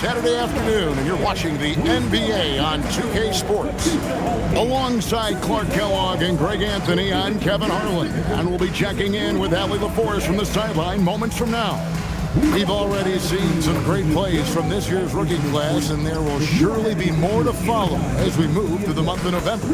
Saturday afternoon, and you're watching the NBA on 2K Sports. Alongside Clark Kellogg and Greg Anthony, I'm Kevin Harlan, and we'll be checking in with Allie LaForce from the sideline moments from now. We've already seen some great plays from this year's rookie class, and there will surely be more to follow as we move through the month of November.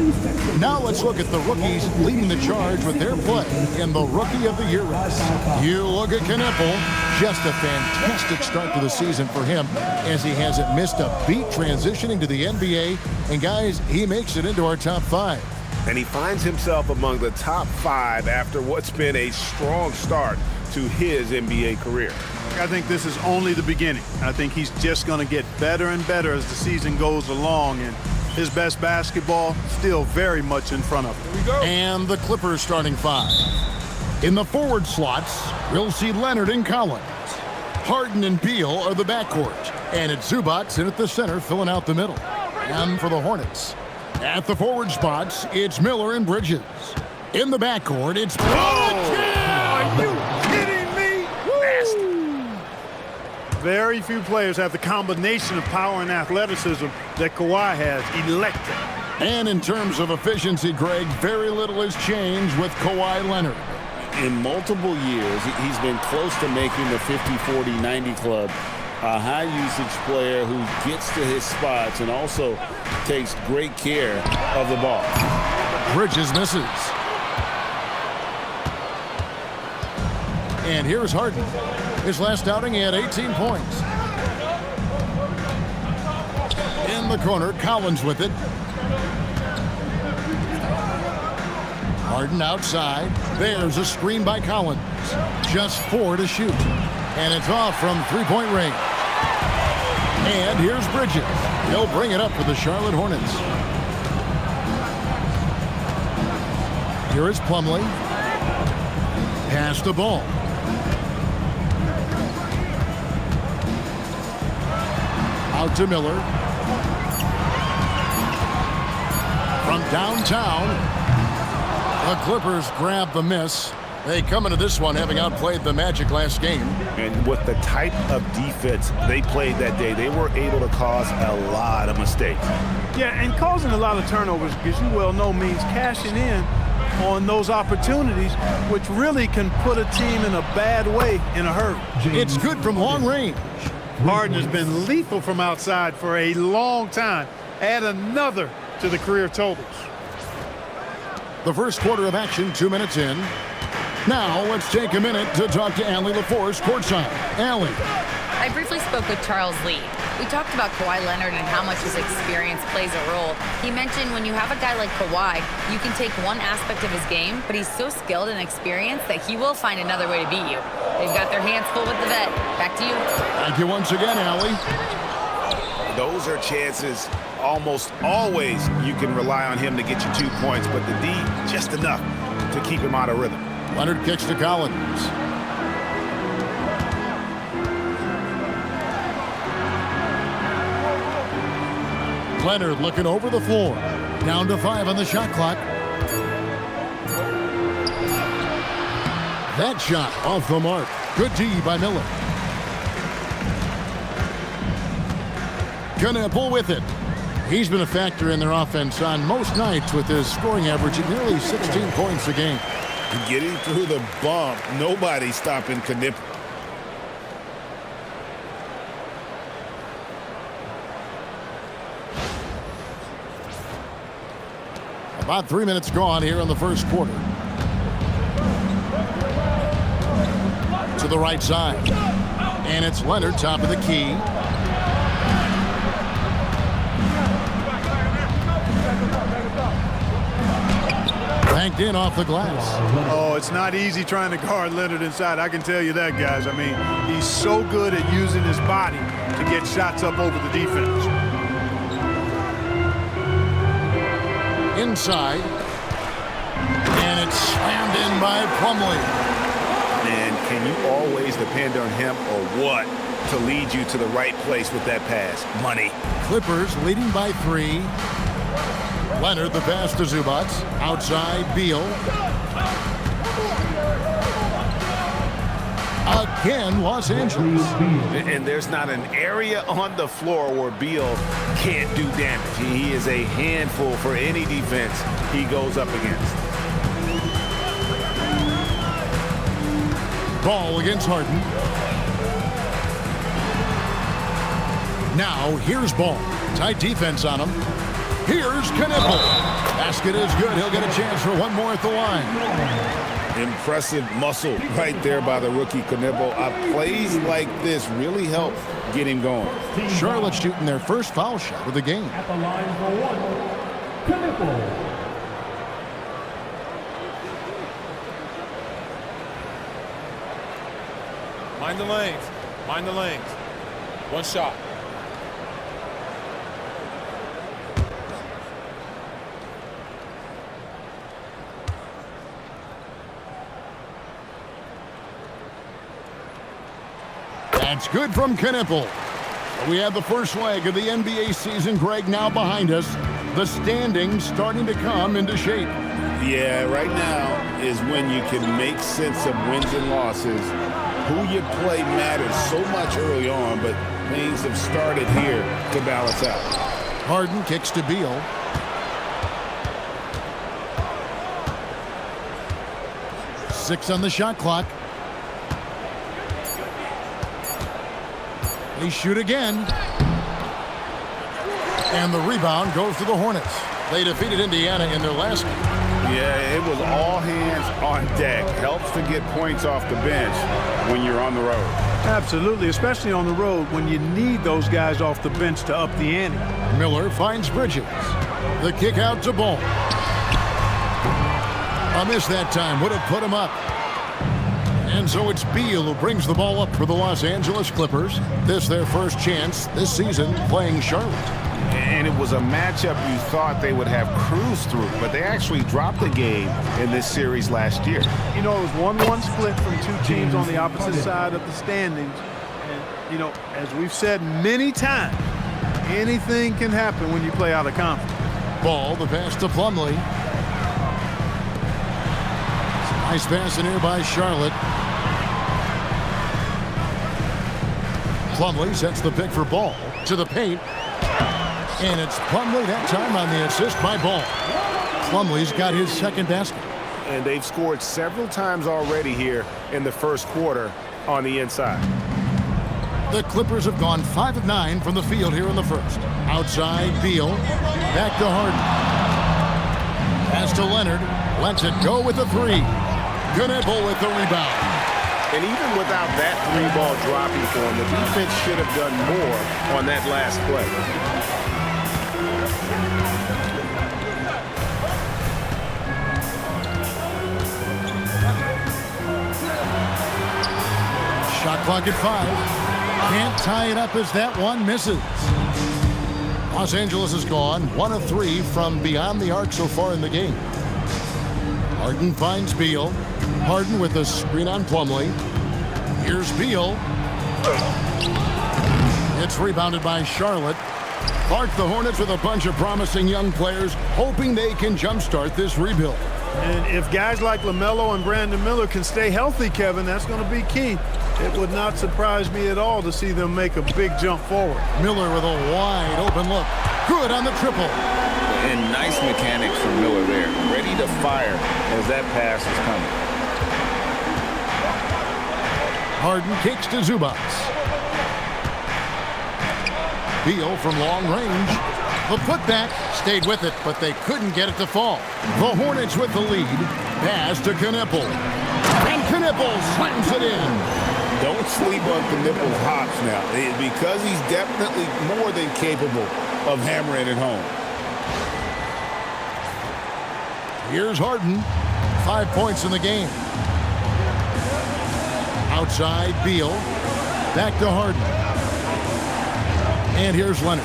Now let's look at the rookies leading the charge with their play in the Rookie of the Year race. You look at Knippel, just a fantastic start to the season for him, as he hasn't missed a beat transitioning to the NBA, and guys, he makes it into our top 5. And he finds himself among the top 5 after what's been a strong start to his NBA career. I think this is only the beginning. I think he's just going to get better and better as the season goes along, and his best basketball still very much in front of him. Here we go. And the Clippers starting 5. In the forward slots, we'll see Leonard and Collins. Harden and Beal are the backcourt, and it's Zubac in at the center filling out the middle. And for the Hornets, at the forward spots, it's Miller and Bridges. In the backcourt, it's Are you kidding me? Nasty. Very few players have the combination of power and athleticism that Kawhi has. Electric. And in terms of efficiency, Greg, very little has changed with Kawhi Leonard. In multiple years, he's been close to making the 50-40-90 club. A high-usage player who gets to his spots and also takes great care of the ball. Bridges misses. And here's Harden. His last outing, he had 18 points. In the corner, Collins with it. Harden outside. There's a screen by Collins. Just 4 to shoot. And it's off from three-point range. And here's Bridges. He'll bring it up for the Charlotte Hornets. Here is Plumlee. Pass the ball. Out to Miller. From downtown, the Clippers grab the miss. They come into this one having outplayed the Magic last game. And with the type of defense they played that day, they were able to cause a lot of mistakes. Yeah, and causing a lot of turnovers, as you well know, means cashing in on those opportunities, which really can put a team in a bad way in a hurry. It's good from long range. Harden has been lethal from outside for a long time. Add another to the career totals. The first quarter of action, 2 minutes in. Now let's take a minute to talk to Allie LaForce courtside. Allie. I briefly spoke with Charles Lee. We talked about Kawhi Leonard and how much his experience plays a role. He mentioned when you have a guy like Kawhi, you can take one aspect of his game, but he's so skilled and experienced that he will find another way to beat you. They've got their hands full with the vet. Back to you. Thank you once again, Allie. Those are chances almost always you can rely on him to get you 2 points, but the D, just enough to keep him out of rhythm. Leonard kicks to Collins. Leonard looking over the floor. Down to 5 on the shot clock. That shot off the mark. Good D by Miller. Knippel with it. He's been a factor in their offense on most nights with his scoring average at nearly 16 points a game. Getting through the bump, nobody stopping Knippel. About 3 minutes gone here in the first quarter. To the right side. And it's Leonard, top of the key. Banked in off the glass. Oh, it's not easy trying to guard Leonard inside. I can tell you that, guys. I mean, he's so good at using his body to get shots up over the defense. Inside. And it's slammed in by Plumlee. And can you always depend on him or what to lead you to the right place with that pass? Money. Clippers leading by 3. Leonard, the pass to Zubac. Outside, Beal. Again, Los Angeles. And there's not an area on the floor where Beal can't do damage. He is a handful for any defense he goes up against. Ball against Harden. Now, here's Ball. Tight defense on him. Here's Knipple. Basket is good. He'll get a chance for one more at the line. Impressive muscle right there by the rookie Knipple. Plays like this really help get him going. Charlotte shooting their first foul shot of the game. At the line for one, Knipple. Mind the lanes. Mind the lanes. One shot. That's good from Knipple. We have the first leg of the NBA season, Greg, now behind us. The standings starting to come into shape. Yeah, right now is when you can make sense of wins and losses. Who you play matters so much early on, but things have started here to balance out. Harden kicks to Beal. Six on the shot clock. They shoot again. And the rebound goes to the Hornets. They defeated Indiana in their last game. Yeah, it was all hands on deck. Helps to get points off the bench when you're on the road. Absolutely, especially on the road when you need those guys off the bench to up the ante. Miller finds Bridges. The kick out to Ball. A miss that time would have put him up. And so it's Beal who brings the ball up for the Los Angeles Clippers. This their first chance this season playing Charlotte. And it was a matchup you thought they would have cruised through, but they actually dropped the game in this series last year. You know, it was 1-1 split from two teams on the opposite side of the standings. And, you know, as we've said many times, anything can happen when you play out of conference. Ball, the pass to Plumlee. Nice pass in here by Charlotte. Plumlee sets the pick for Ball to the paint. And it's Plumlee that time on the assist by Ball. Plumlee's got his second basket. And they've scored several times already here in the first quarter on the inside. The Clippers have gone 5 of 9 from the field here in the first. Outside, Beal. Back to Harden. Pass to Leonard. Lets it go with the three. Knipple with the rebound. And even without that three-ball dropping for him, the defense should have done more on that last play. Shot clock at 5. Can't tie it up as that one misses. Los Angeles has gone 1 of 3 from beyond the arc so far in the game. Harden finds Beal. Harden with the screen on Plumlee. Here's Beal. It's rebounded by Charlotte. Clark, the Hornets with a bunch of promising young players, hoping they can jumpstart this rebuild. And if guys like LaMelo and Brandon Miller can stay healthy, Kevin, that's going to be key. It would not surprise me at all to see them make a big jump forward. Miller with a wide open look. Good on the triple. And nice mechanics from Miller there. Ready to fire as that pass is coming. Harden kicks to Zubac. Beal from long range. The putback stayed with it, but they couldn't get it to fall. The Hornets with the lead. Pass to Knipple. And Knipple slams it in. Don't sleep on Knipple's hops now, because he's definitely more than capable of hammering it home. Here's Harden. 5 points in the game. Outside, Beal. Back to Harden. And here's Leonard.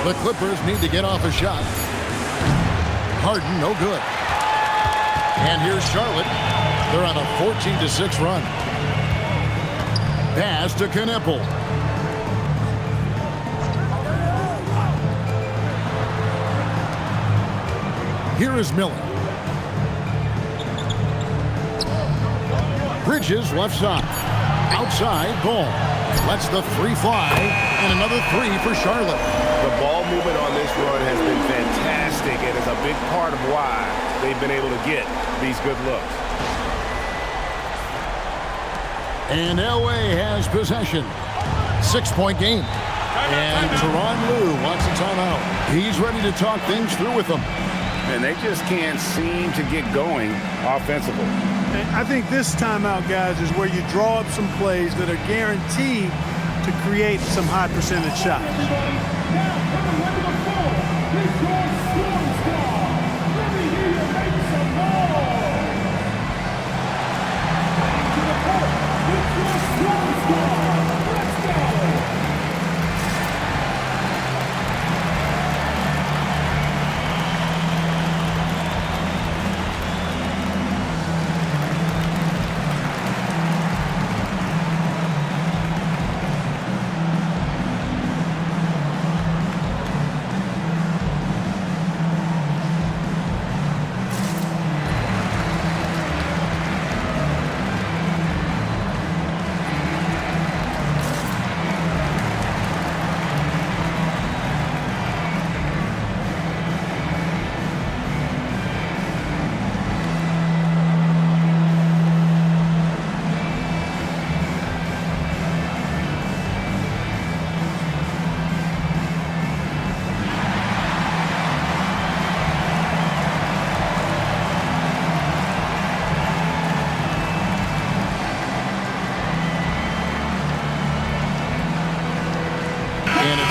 The Clippers need to get off a shot. Harden, no good. And here's Charlotte. They're on a 14-6 run. Pass to Knipple. Here is Miller. Bridges left side. Outside, Ball. Lets the three fly. And another three for Charlotte. The ball movement on this run has been fantastic and is a big part of why they've been able to get these good looks. And LA has possession. 6-point game. And Tyronn Lue wants a timeout. He's ready to talk things through with them. And they just can't seem to get going offensively. And I think this timeout, guys, is where you draw up some plays that are guaranteed to create some high percentage shots.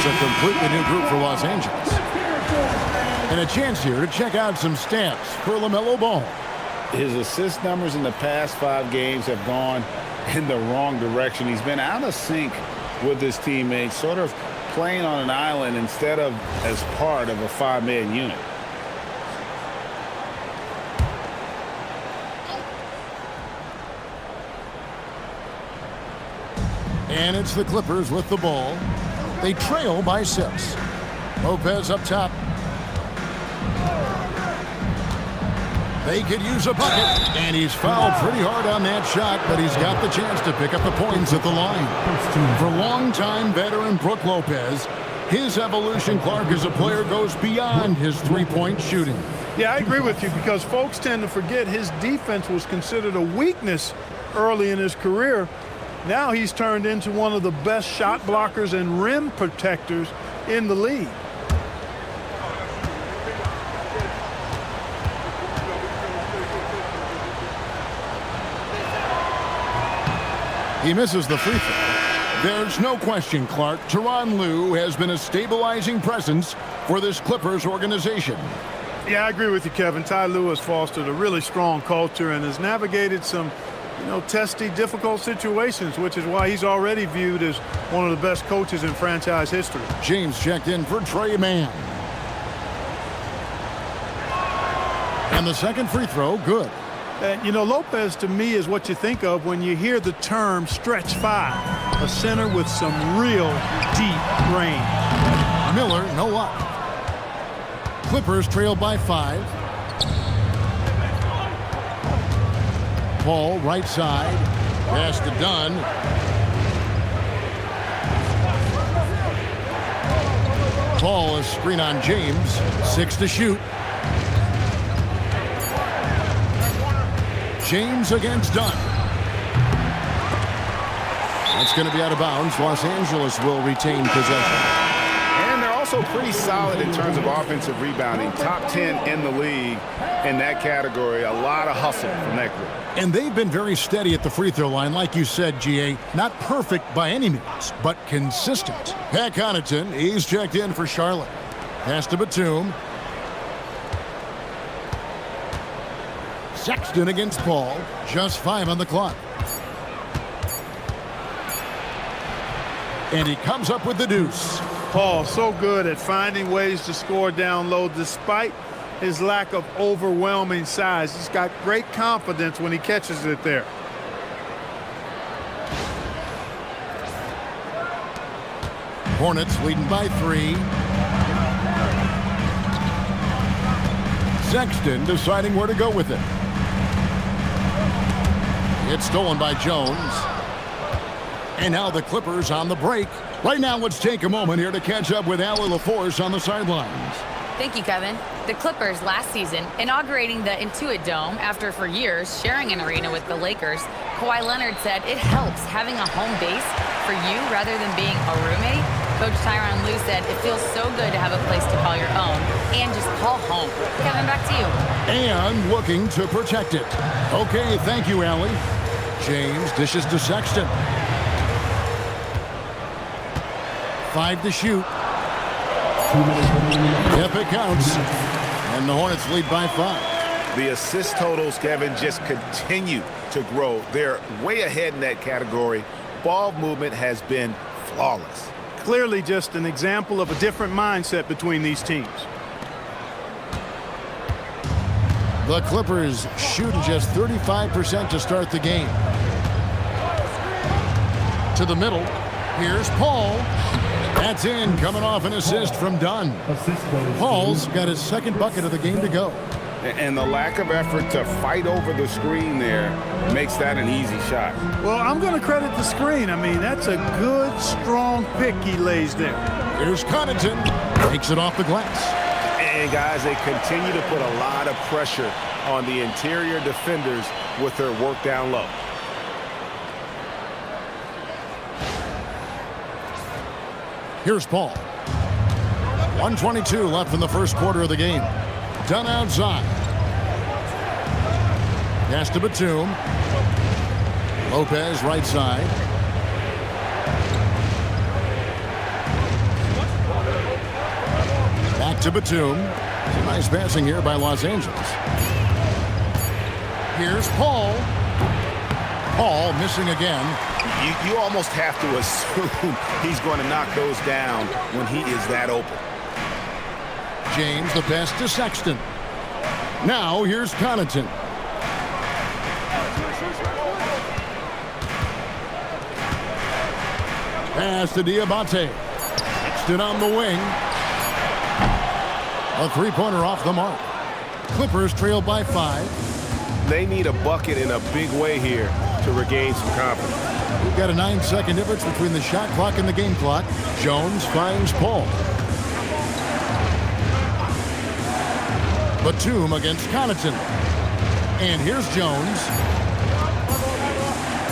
It's a completely new group for Los Angeles. And a chance here to check out some stats for LaMelo Ball. His assist numbers in the past 5 games have gone in the wrong direction. He's been out of sync with his teammates, sort of playing on an island instead of as part of a 5-man unit. And it's the Clippers with the ball. They trail by 6. Lopez up top. They could use a bucket, and he's fouled pretty hard on that shot, but he's got the chance to pick up the points at the line. For longtime veteran Brook Lopez, his evolution, Clark, as a player goes beyond his three-point shooting. Yeah, I agree with you because folks tend to forget his defense was considered a weakness early in his career. Now he's turned into one of the best shot blockers and rim protectors in the league. He misses the free throw. There's no question, Clark, Tyronn Lue has been a stabilizing presence for this Clippers organization. Yeah, I agree with you, Kevin. Ty Lue has fostered a really strong culture and has navigated some testy, difficult situations, which is why he's already viewed as one of the best coaches in franchise history. James checked in for Trey Mann. And the second free throw, good. Lopez to me is what you think of when you hear the term stretch 5, a center with some real deep range. Miller, no luck. Clippers trail by 5. Ball right side. Pass to Dunn. Ball is screen on James. 6 to shoot. James against Dunn. That's going to be out of bounds. Los Angeles will retain possession. And they're also pretty solid in terms of offensive rebounding. Top 10 in the league in that category. A lot of hustle from that group. And they've been very steady at the free throw line, like you said, GA. Not perfect by any means, but consistent. Pat Connaughton, he's checked in for Charlotte. Pass to Batum. Sexton against Paul. Just 5 on the clock. And he comes up with the deuce. Paul, so good at finding ways to score down low despite his lack of overwhelming size. He's got great confidence when he catches it there. Hornets leading by 3. Sexton deciding where to go with it. It's stolen by Jones. And now the Clippers on the break. Right now, let's take a moment here to catch up with Allie LaForce on the sidelines. Thank you, Kevin. The Clippers last season, inaugurating the Intuit Dome after for years sharing an arena with the Lakers, Kawhi Leonard said it helps having a home base for you rather than being a roommate. Coach Tyronn Lue said it feels so good to have a place to call your own and just call home. Kevin, back to you. And looking to protect it. Okay, thank you, Allie. James dishes to Sexton. 5 to shoot. If it counts. And the Hornets lead by 5. The assist totals, Kevin, just continue to grow. They're way ahead in that category. Ball movement has been flawless. Clearly just an example of a different mindset between these teams. The Clippers shooting just 35% to start the game. To the middle. Here's Paul. That's in, coming off an assist from Dunn. Paul's got his second bucket of the game to go. And the lack of effort to fight over the screen there makes that an easy shot. Well, I'm going to credit the screen. I mean, that's a good, strong pick he lays there. Here's Connaughton. Takes it off the glass. And, guys, they continue to put a lot of pressure on the interior defenders with their work down low. Here's Paul. 1:22 left in the first quarter of the game. Dunn outside. Pass to Batum. Lopez right side. Back to Batum. Some nice passing here by Los Angeles. Here's Paul. Paul missing again. You almost have to assume he's going to knock those down when he is that open. James the pass to Sexton. Now here's Connaughton. Pass to Diabate. Sexton on the wing. A three-pointer off the mark. Clippers trail by 5. They need a bucket in a big way here to regain some confidence. We've got a 9-second difference between the shot clock and the game clock. Jones finds Paul. Batum against Connaughton. And here's Jones.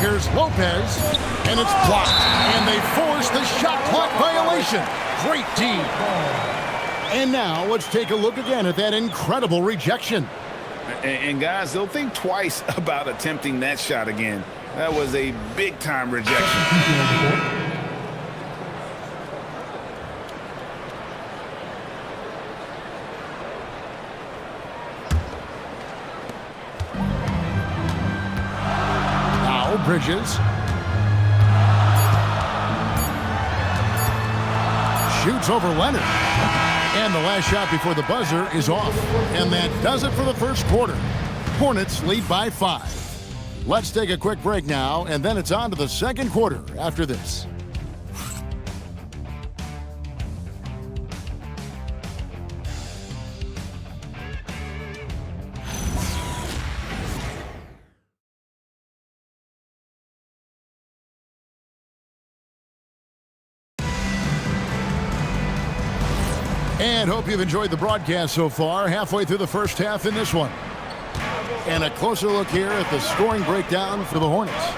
Here's Lopez. And it's blocked. And they force the shot clock violation. Great D. And now let's take a look again at that incredible rejection. And guys, they'll think twice about attempting that shot again. That was a big-time rejection. Now Bridges. Shoots over Leonard. And the last shot before the buzzer is off. And that does it for the first quarter. Hornets lead by 5. Let's take a quick break now, and then it's on to the second quarter after this. And hope you've enjoyed the broadcast so far. Halfway through the first half in this one. And a closer look here at the scoring breakdown for the Hornets.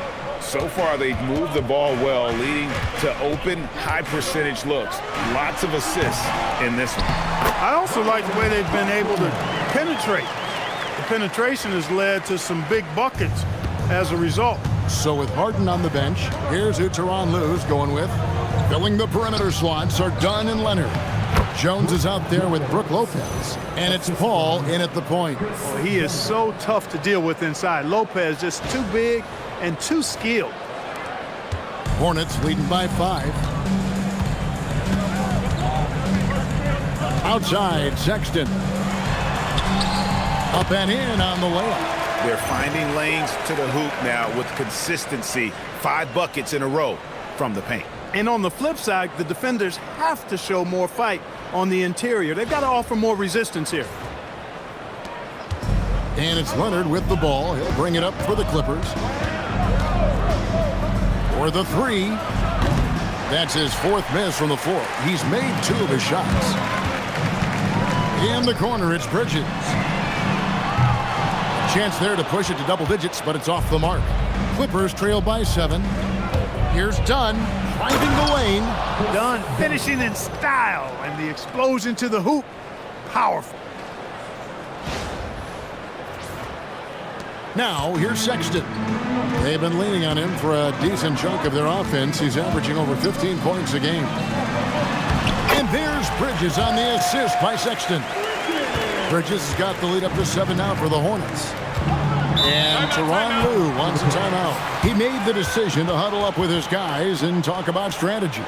So far, they've moved the ball well, leading to open, high-percentage looks. Lots of assists in this one. I also like the way they've been able to penetrate. The penetration has led to some big buckets as a result. So with Harden on the bench, here's who Tyronn Lue's going with. Filling the perimeter slots are Dunn and Leonard. Jones is out there with Brook Lopez. And it's Paul in at the point. Oh, he is so tough to deal with inside. Lopez just too big and too skilled. Hornets leading by 5. Outside, Sexton. Up and in on the layup. They're finding lanes to the hoop now with consistency. 5 buckets in a row from the paint. And on the flip side, the defenders have to show more fight on the interior. They've got to offer more resistance here. And it's Leonard with the ball. He'll bring it up for the Clippers. For the three. That's his fourth miss from the floor. He's made 2 of his shots. In the corner, it's Bridges. Chance there to push it to double digits, but it's off the mark. Clippers trail by 7. Here's Dunn, finding the lane. Dunn finishing in style, and the explosion to the hoop, powerful. Now, here's Sexton. They've been leaning on him for a decent chunk of their offense. He's averaging over 15 points a game. And there's Bridges on the assist by Sexton. Bridges has got the lead up to 7 now for the Hornets. And Tyronn Lue wants a timeout. He made the decision to huddle up with his guys and talk about strategy.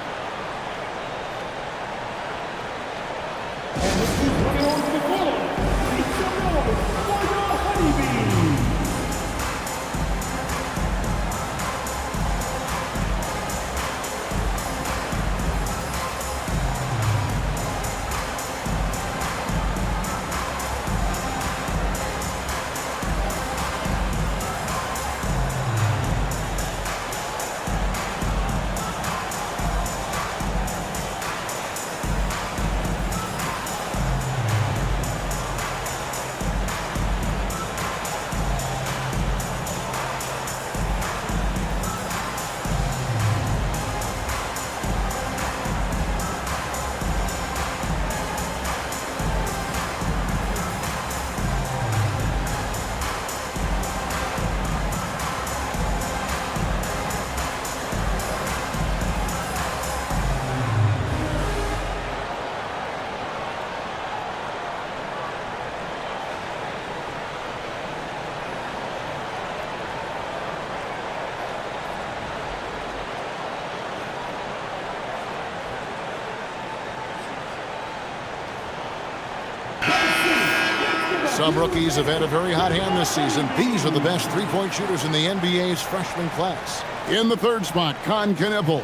Some rookies have had a very hot hand this season. These are the best three-point shooters in the NBA's freshman class. In the third spot, Knippel.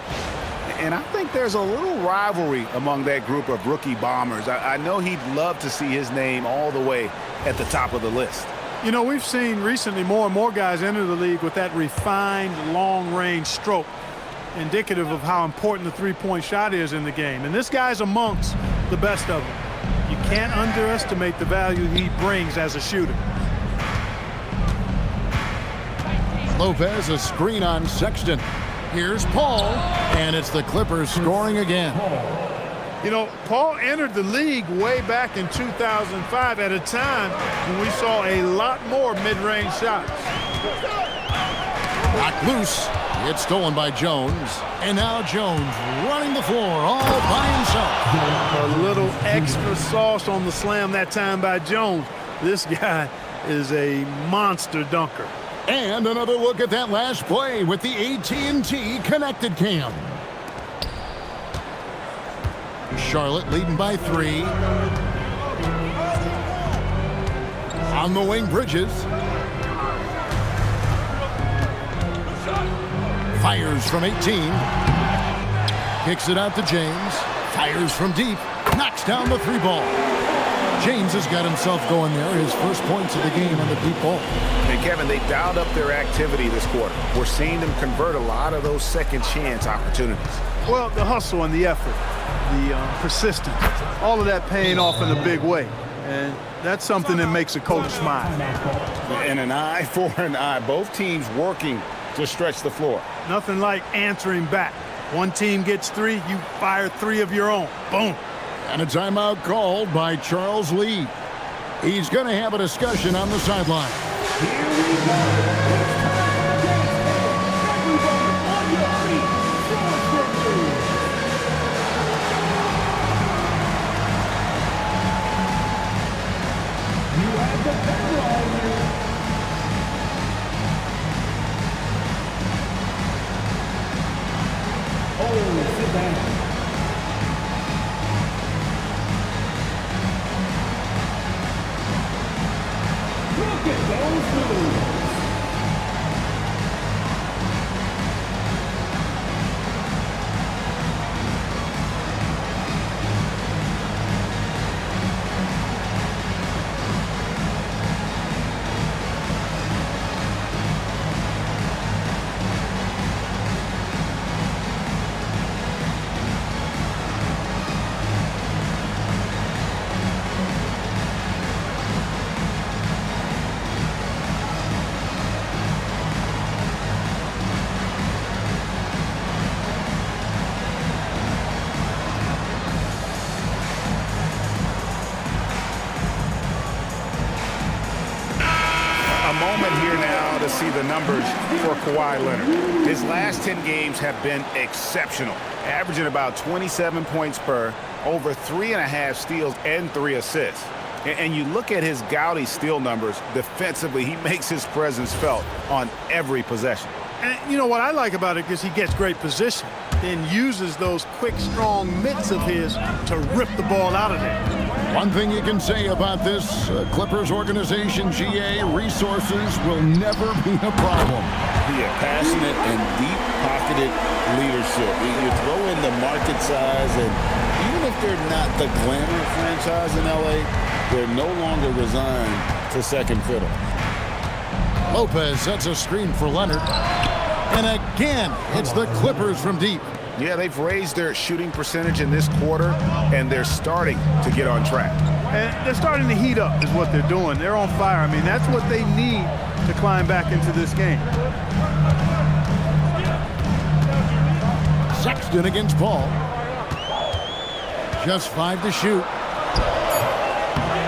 And I think there's a little rivalry among that group of rookie bombers. I know he'd love to see his name all the way at the top of the list. You know, we've seen recently more and more guys enter the league with that refined long-range stroke, indicative of how important the three-point shot is in the game. And this guy's amongst the best of them. You can't underestimate the value he brings as a shooter. Lopez, a screen on Sexton. Here's Paul, and it's the Clippers scoring again. You know, Paul entered the league way back in 2005 at a time when we saw a lot more mid-range shots. Knocked loose. It's stolen by Jones. And now Jones running the floor all by himself. A little extra sauce on the slam that time by Jones. This guy is a monster dunker. And another look at that last play with the AT&T connected cam. Charlotte leading by 3. On the wing, Bridges. Fires from 18. Kicks it out to James. Fires from deep. Knocks down the 3 ball. James has got himself going there. His first points of the game on the deep ball. And Kevin, they dialed up their activity this quarter. We're seeing them convert a lot of those second chance opportunities. Well, the hustle and the effort, the persistence, all of that paying off in a big way. And that's something that makes a coach smile. And an eye for an eye. Both teams working to stretch the floor. Nothing like answering back. One team gets 3, you fire 3 of your own. Boom. And a timeout called by Charles Lee. He's going to have a discussion on the sideline. Here we go. Sit down. Look at those moves. A moment here now to see the numbers for Kawhi Leonard. His last 10 games have been exceptional, averaging about 27 points per, over 3.5 steals and 3 assists. And you look at his gaudy steal numbers defensively, he makes his presence felt on every possession. And you know what I like about it is he gets great position, then uses those quick, strong mitts of his to rip the ball out of there. One thing you can say about this Clippers organization, GA, resources will never be a problem. Yeah, passionate and deep-pocketed leadership. You throw in the market size, and even if they're not the glamour franchise in L.A., they're no longer resigned to second fiddle. Lopez sets a screen for Leonard. And again, it's the Clippers from deep. Yeah, they've raised their shooting percentage in this quarter, and they're starting to get on track. And they're starting to heat up is what they're doing. They're on fire. I mean, that's what they need to climb back into this game. Sexton against Ball. Just 5 to shoot.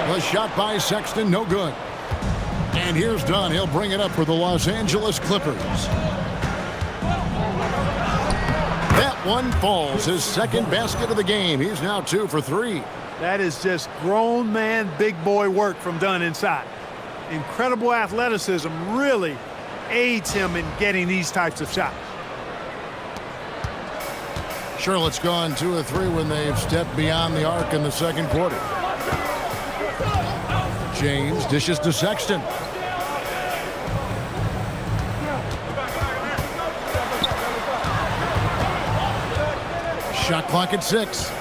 The shot by Sexton, no good. And here's Dunn. He'll bring it up for the Los Angeles Clippers. That one falls. His second basket of the game. He's now 2 for 3. That is just grown man, big boy work from Dunn inside. Incredible athleticism really aids him in getting these types of shots. Charlotte's gone 2 of 3 when they've stepped beyond the arc in the second quarter. James dishes to Sexton. Shot clock at 6.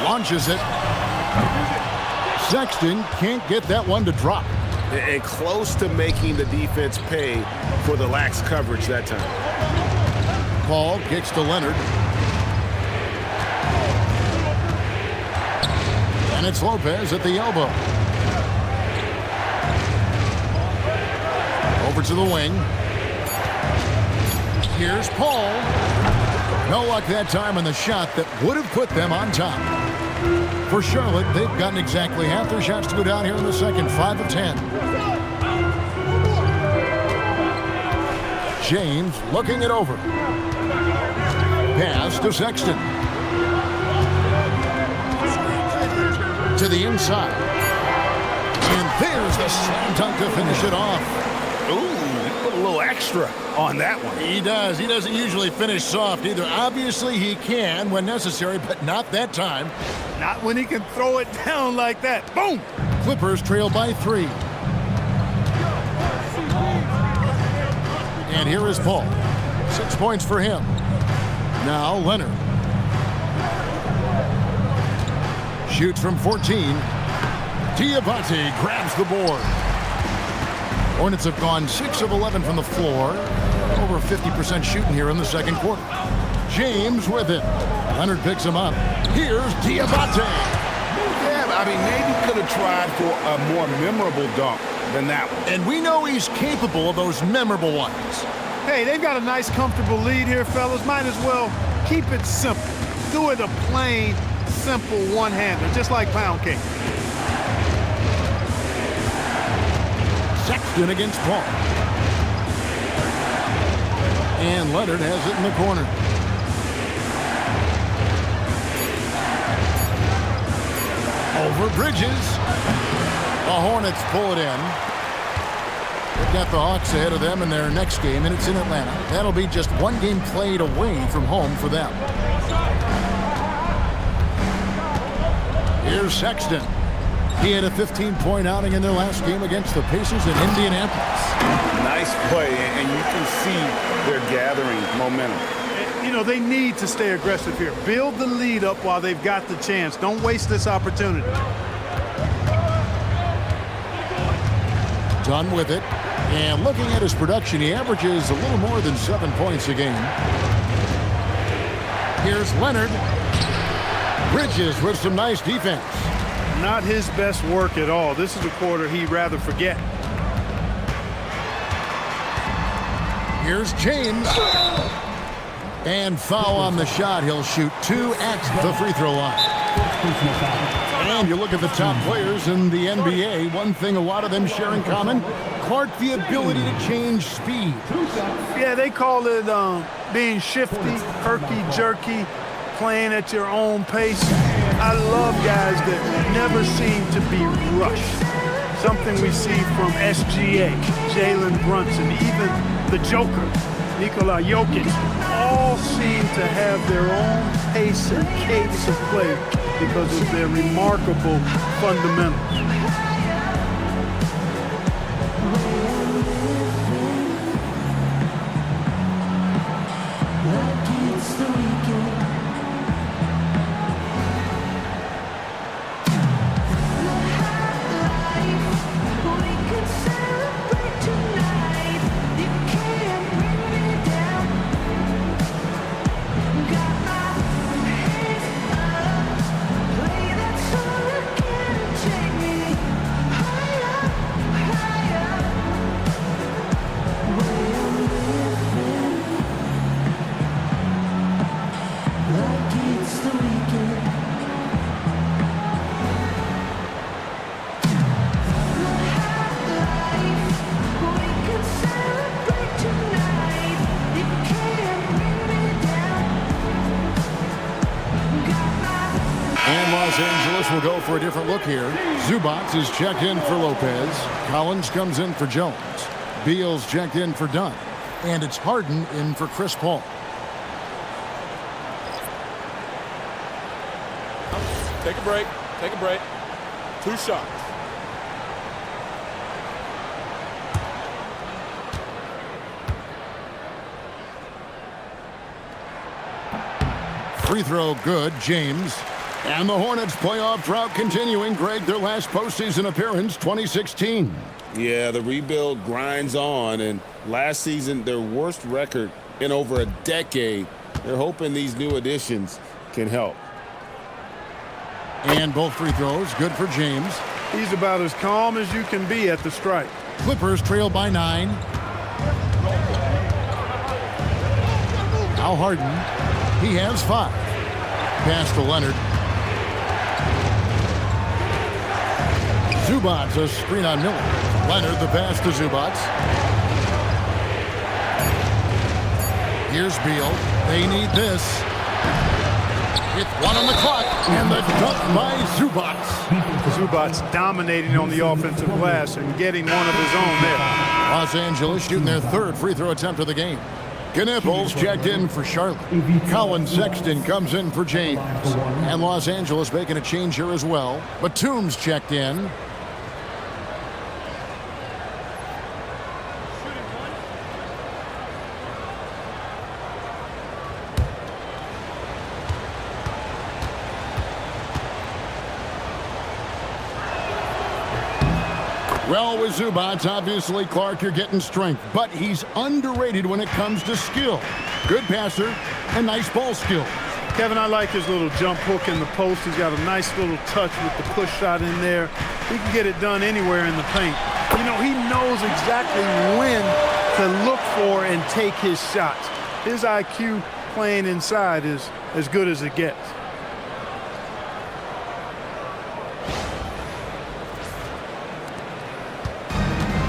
Launches it. Sexton can't get that one to drop. And close to making the defense pay for the lax coverage that time. Ball kicks to Leonard. And it's Lopez at the elbow. Over to the wing. Here's Paul. No luck that time on the shot that would have put them on top. For Charlotte, they've gotten exactly half their shots to go down here in the second, 5 of 10. James looking it over. Pass to Sexton. To the inside. And there's the slam dunk to finish it off. Ooh, he put a little extra on that one. He does. He doesn't usually finish soft either. Obviously, he can when necessary, but not that time. Not when he can throw it down like that. Boom! Clippers trail by 3. And here is Paul. 6 points for him. Now Leonard. Shoots from 14. Diabate grabs the board. Hornets have gone 6 of 11 from the floor. Over 50% shooting here in the second quarter. James with it. Leonard picks him up. Here's Diabate. Yeah, I mean, maybe could have tried for a more memorable dunk than that one. And we know he's capable of those memorable ones. Hey, they've got a nice, comfortable lead here, fellas. Might as well keep it simple. Do it a plain, simple one-hander, just like pound cake. Sexton against Paul. And Leonard has it in the corner. Over Bridges. The Hornets pull it in. They've got the Hawks ahead of them in their next game, and it's in Atlanta. That'll be just one game played away from home for them. Here's Sexton. He had a 15-point outing in their last game against the Pacers in Indianapolis. Nice play, and you can see they're gathering momentum. You know, they need to stay aggressive here. Build the lead up while they've got the chance. Don't waste this opportunity. Done with it. And looking at his production, he averages a little more than 7 points a game. Here's Leonard. Bridges with some nice defense. Not his best work at all. This is a quarter he'd rather forget. Here's James. And foul on the shot. He'll shoot 2 at the free throw line. And you look at the top players in the NBA, one thing a lot of them share in common, Clark, the ability to change speed. Yeah, they call it being shifty, herky-jerky, playing at your own pace. I love guys that never seem to be rushed. Something we see from SGA, Jalen Brunson, even the Joker, Nikola Jokic, all seem to have their own pace and cadence of play because of their remarkable fundamentals. Los Angeles will go for a different look here. Zubac is checked in for Lopez. Collins comes in for Jones. Beal's checked in for Dunn. And it's Harden in for Chris Paul. Take a break. Take a break. 2 shots. Free throw good, James. And the Hornets playoff drought continuing. Greg, their last postseason appearance, 2016. Yeah, the rebuild grinds on, and last season, their worst record in over a decade. They're hoping these new additions can help. And both free throws, good for James. He's about as calm as you can be at the stripe. Clippers trail by 9. Now Harden. He has 5. Pass to Leonard. Zubac, a screen on Miller. Leonard, the pass to Zubac. Here's Beal. They need this. With 1 on the clock, and the dunk by Zubac. Zubac dominating on the offensive glass and getting one of his own there. Los Angeles shooting their 3rd free throw attempt of the game. Knipples checked in for Charlotte. Colin Sexton comes in for James. And Los Angeles making a change here as well. Batum's checked in. Well, with Zubac, obviously, Clark, you're getting strength, but he's underrated when it comes to skill. Good passer and nice ball skills. Kevin, I like his little jump hook in the post. He's got a nice little touch with the push shot in there. He can get it done anywhere in the paint. You know, he knows exactly when to look for and take his shots. His IQ playing inside is as good as it gets.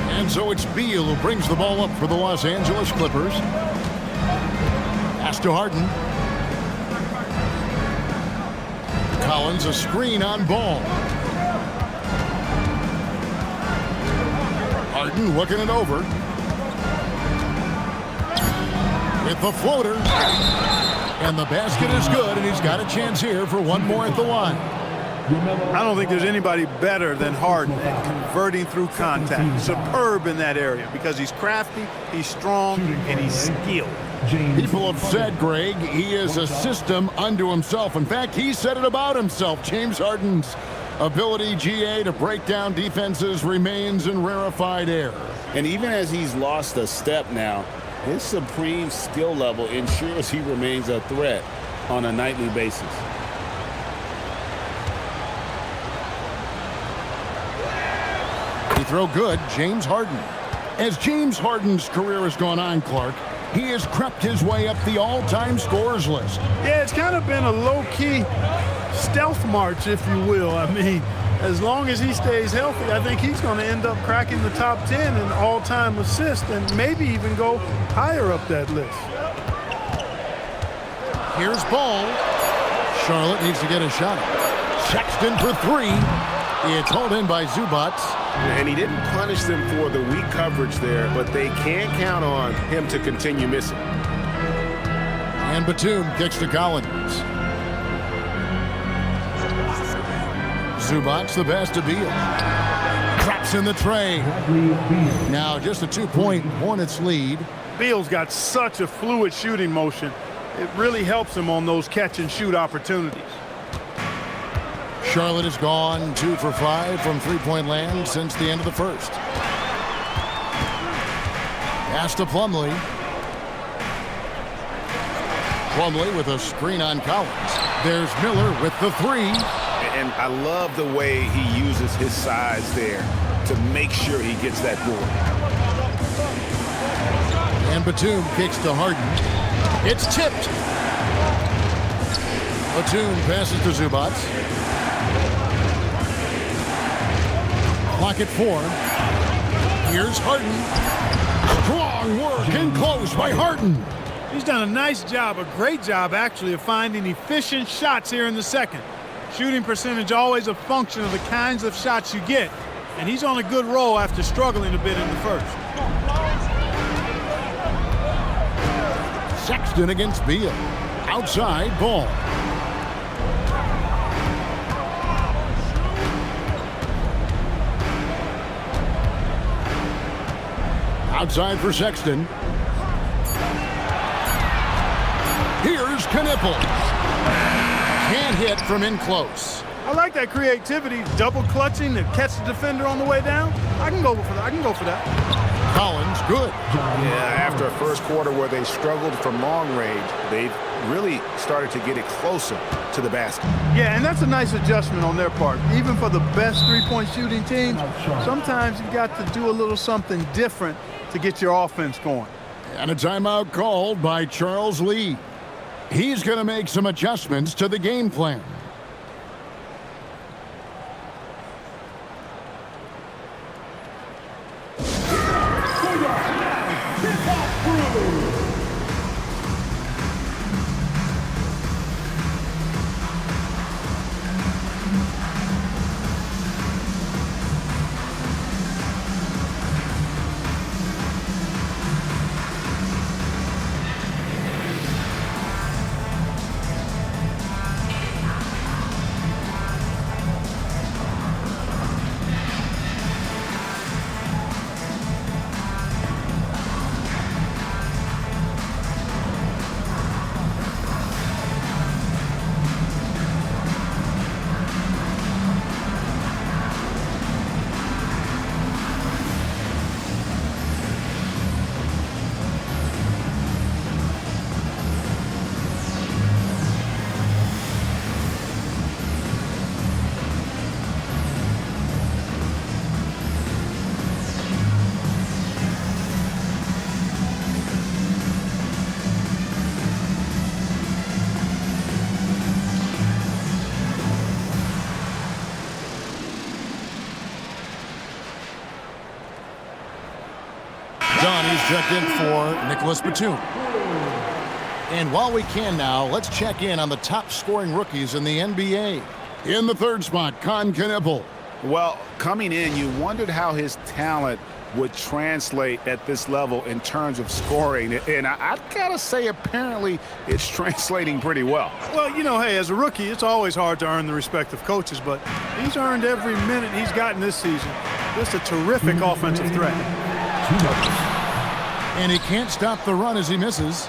And so it's Beal who brings the ball up for the Los Angeles Clippers. Pass to Harden. Collins, a screen on Ball. Harden looking it over. With the floater. And the basket is good, and he's got a chance here for one more at the line. I don't think there's anybody better than Harden at converting through contact. Superb in that area because he's crafty, he's strong, and he's skilled. People have said, Greg, he is a system unto himself. In fact, he said it about himself. James Harden's ability, GA, to break down defenses remains in rarefied air. And even as he's lost a step now, his supreme skill level ensures he remains a threat on a nightly basis. Throw good, James Harden. As James Harden's career has gone on, Clark, he has crept his way up the all-time scorers list. Yeah, it's kind of been a low-key stealth march, if you will. I mean, as long as he stays healthy, I think he's going to end up cracking the top 10 in all-time assists and maybe even go higher up that list. Here's Ball. Charlotte needs to get a shot. Sexton for three. It's hauled in by Zubac. And he didn't punish them for the weak coverage there, but they can count on him to continue missing. And Batum kicks to Collins. Zubac the pass to Beal. Traps in the tray. Now just a 2-point Hornets lead. Beal's got such a fluid shooting motion. It really helps him on those catch-and-shoot opportunities. Charlotte has gone 2 for 5 from three-point land since the end of the first. Pass to Plumlee. Plumlee with a screen on Collins. There's Miller with the three. And I love the way he uses his size there to make sure he gets that board. And Batum kicks to Harden. It's tipped. Batum passes to Zubac. Clock at 4. Here's Harden. Strong work and close by Harden. He's done a nice job, a great job actually, of finding efficient shots here in the second. Shooting percentage always a function of the kinds of shots you get, and he's on a good roll after struggling a bit in the first. Sexton against Beal. Outside, Ball. Outside for Sexton. Here's Knippel. Can't hit from in close. I like that creativity, double clutching to catch the defender on the way down. I can go for that. Collins, good. Yeah, after a first quarter where they struggled from long range, they've really started to get it closer to the basket. Yeah, and that's a nice adjustment on their part. Even for the best three-point shooting teams, sometimes you've got to do a little something different to get your offense going. And a timeout called by Charles Lee. He's going to make some adjustments to the game plan. Johnny's checked in for Nicholas Batum. And while we can now, let's check in on the top scoring rookies in the NBA. In the third spot, Knippel. Well, coming in, you wondered how his talent would translate at this level in terms of scoring. And I gotta say, apparently, it's translating pretty well. Well, you know, hey, as a rookie, it's always hard to earn the respect of coaches, but he's earned every minute he's gotten this season. Just a terrific offensive threat. And he can't stop the run as he misses.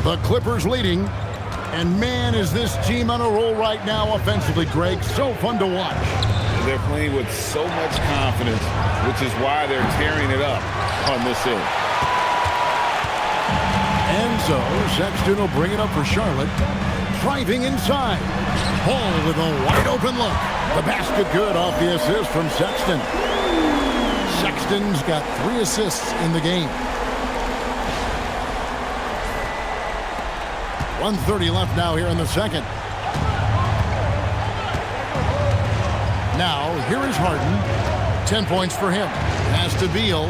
The Clippers leading. And man, is this team on a roll right now offensively, Greg. So fun to watch. They're playing with so much confidence, which is why they're tearing it up on this end. And so Sexton will bring it up for Charlotte. Driving inside. Ball with a wide open look. The basket good off the assist from Sexton. Sexton's got 3 assists in the game. 1:30 left now here in the second. Now, here is Harden. 10 points for him. Pass to Beal.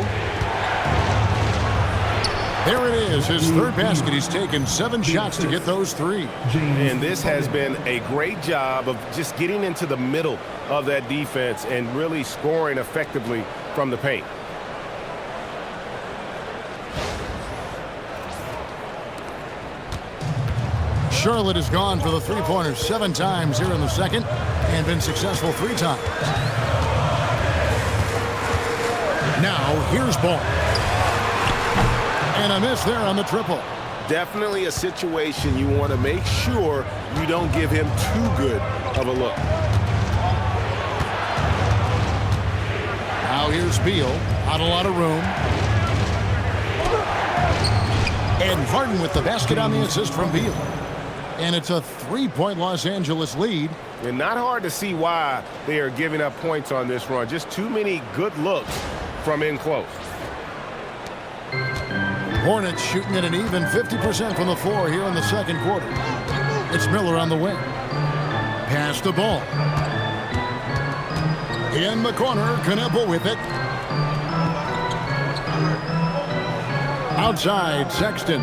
There it is, his third basket. He's taken 7 shots to get those 3. And this has been a great job of just getting into the middle of that defense and really scoring effectively from the paint. Charlotte has gone for the three-pointers 7 times here in the second and been successful 3 times. Now, here's Ball. And a miss there on the triple. Definitely a situation you want to make sure you don't give him too good of a look. Now here's Beal. Not a lot of room. And Harden with the basket on the assist from Beal. And it's a 3-point Los Angeles lead. And not hard to see why they are giving up points on this run. Just too many good looks from in close. Hornets shooting at an even 50% from the floor here in the second quarter. It's Miller on the wing. Pass the ball. In the corner, Knueppel with it. Outside, Sexton.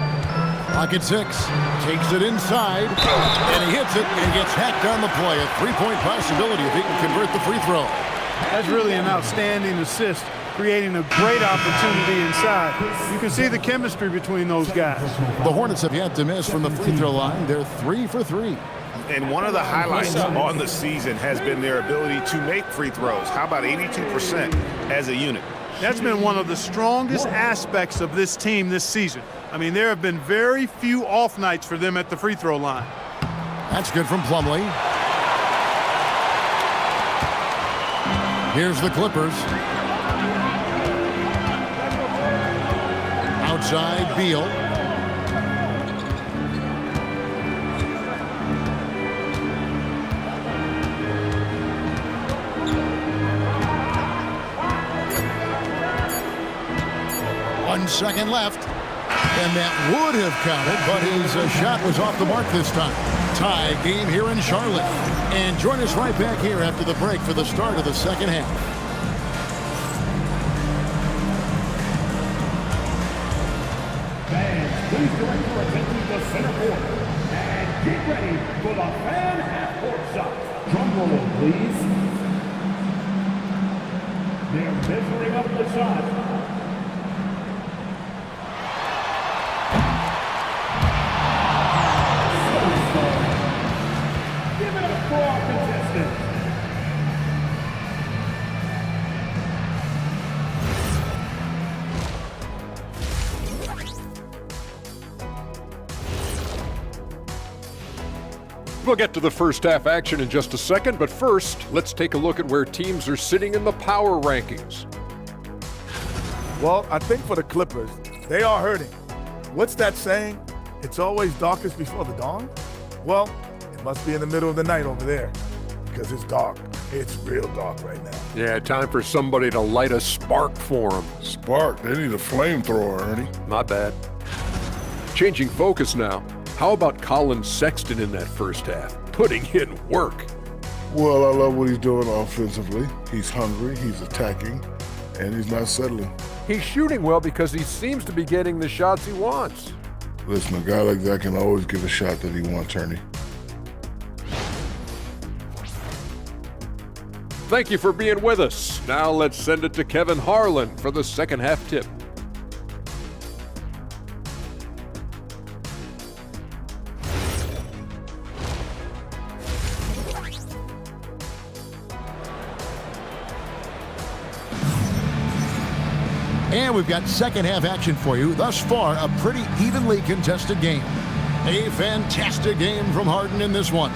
Clock at 6. Takes it inside. And he hits it and gets hacked on the play. A 3-point possibility if he can convert the free throw. That's really an outstanding assist, creating a great opportunity inside. You can see the chemistry between those guys. The Hornets have yet to miss from the free throw line. They're 3 for 3. And one of the highlights on the season has been their ability to make free throws. How about 82% as a unit? That's been one of the strongest aspects of this team this season. I mean, there have been very few off nights for them at the free throw line. That's good from Plumlee. Here's the Clippers. Outside, Beal. One second left. And that would have counted, but his shot was off the mark this time. Tie game here in Charlotte. And join us right back here after the break for the start of the second half. Fans, please direct your attention to center court. And get ready for the fan half-court shot. Drum roll, please. They're measuring up the shot. For our contestants. We'll get to the first half action in just a second, but first, let's take a look at where teams are sitting in the power rankings. Well, I think for the Clippers, they are hurting. What's that saying? It's always darkest before the dawn? Well, it must be in the middle of the night over there because it's dark. It's real dark right now. Yeah, time for somebody to light a spark for them. Spark? They need a flamethrower, Ernie. Not bad. Changing focus now. How about Colin Sexton in that first half? Putting in work. Well, I love what he's doing offensively. He's hungry, he's attacking, and he's not settling. He's shooting well because he seems to be getting the shots he wants. Listen, a guy like that can always get a shot that he wants, Ernie. Thank you for being with us. Now let's send it to Kevin Harlan for the second half tip. And we've got second half action for you. Thus far, a pretty evenly contested game. A fantastic game from Harden in this one.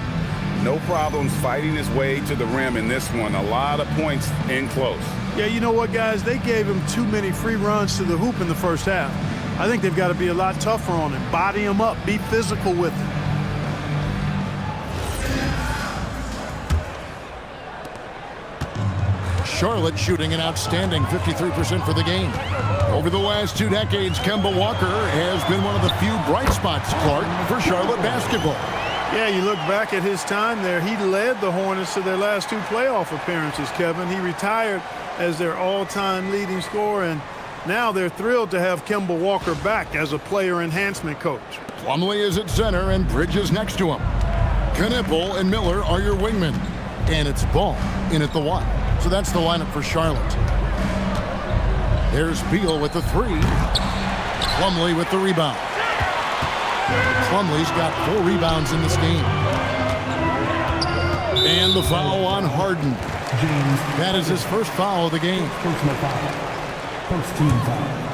No problems fighting his way to the rim in this one. A lot of points in close. Yeah, you know what, guys? They gave him too many free runs to the hoop in the first half. I think they've got to be a lot tougher on him. Body him up. Be physical with him. Charlotte shooting an outstanding 53% for the game. Over the last 2 decades, Kemba Walker has been one of the few bright spots, Clark, for Charlotte basketball. Yeah, you look back at his time there, he led the Hornets to their last 2 playoff appearances, Kevin. He retired as their all-time leading scorer, and now they're thrilled to have Kemba Walker back as a player enhancement coach. Plumlee is at center and Bridges next to him. Knipple and Miller are your wingmen. And it's Ball in at the 1. So that's the lineup for Charlotte. There's Beal with the 3. Plumlee with the rebound. Plumlee's got 4 rebounds in this game. And the foul on Harden. That is his first foul of the game. Personal foul. First team foul.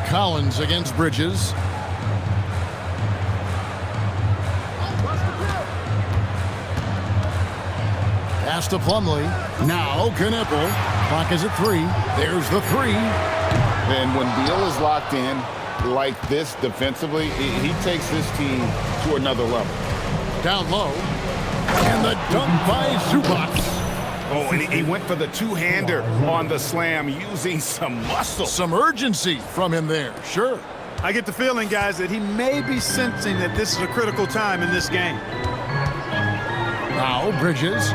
Collins against Bridges. Pass to Plumlee. Now Knipple. Clock is at 3. There's the 3. And when Beal is locked in like this defensively, he takes this team to another level. Down low. And the dunk by Zubac. Oh, and he went for the two-hander on the slam using some muscle. Some urgency from him there, sure. I get the feeling, guys, that he may be sensing that this is a critical time in this game. Now Bridges.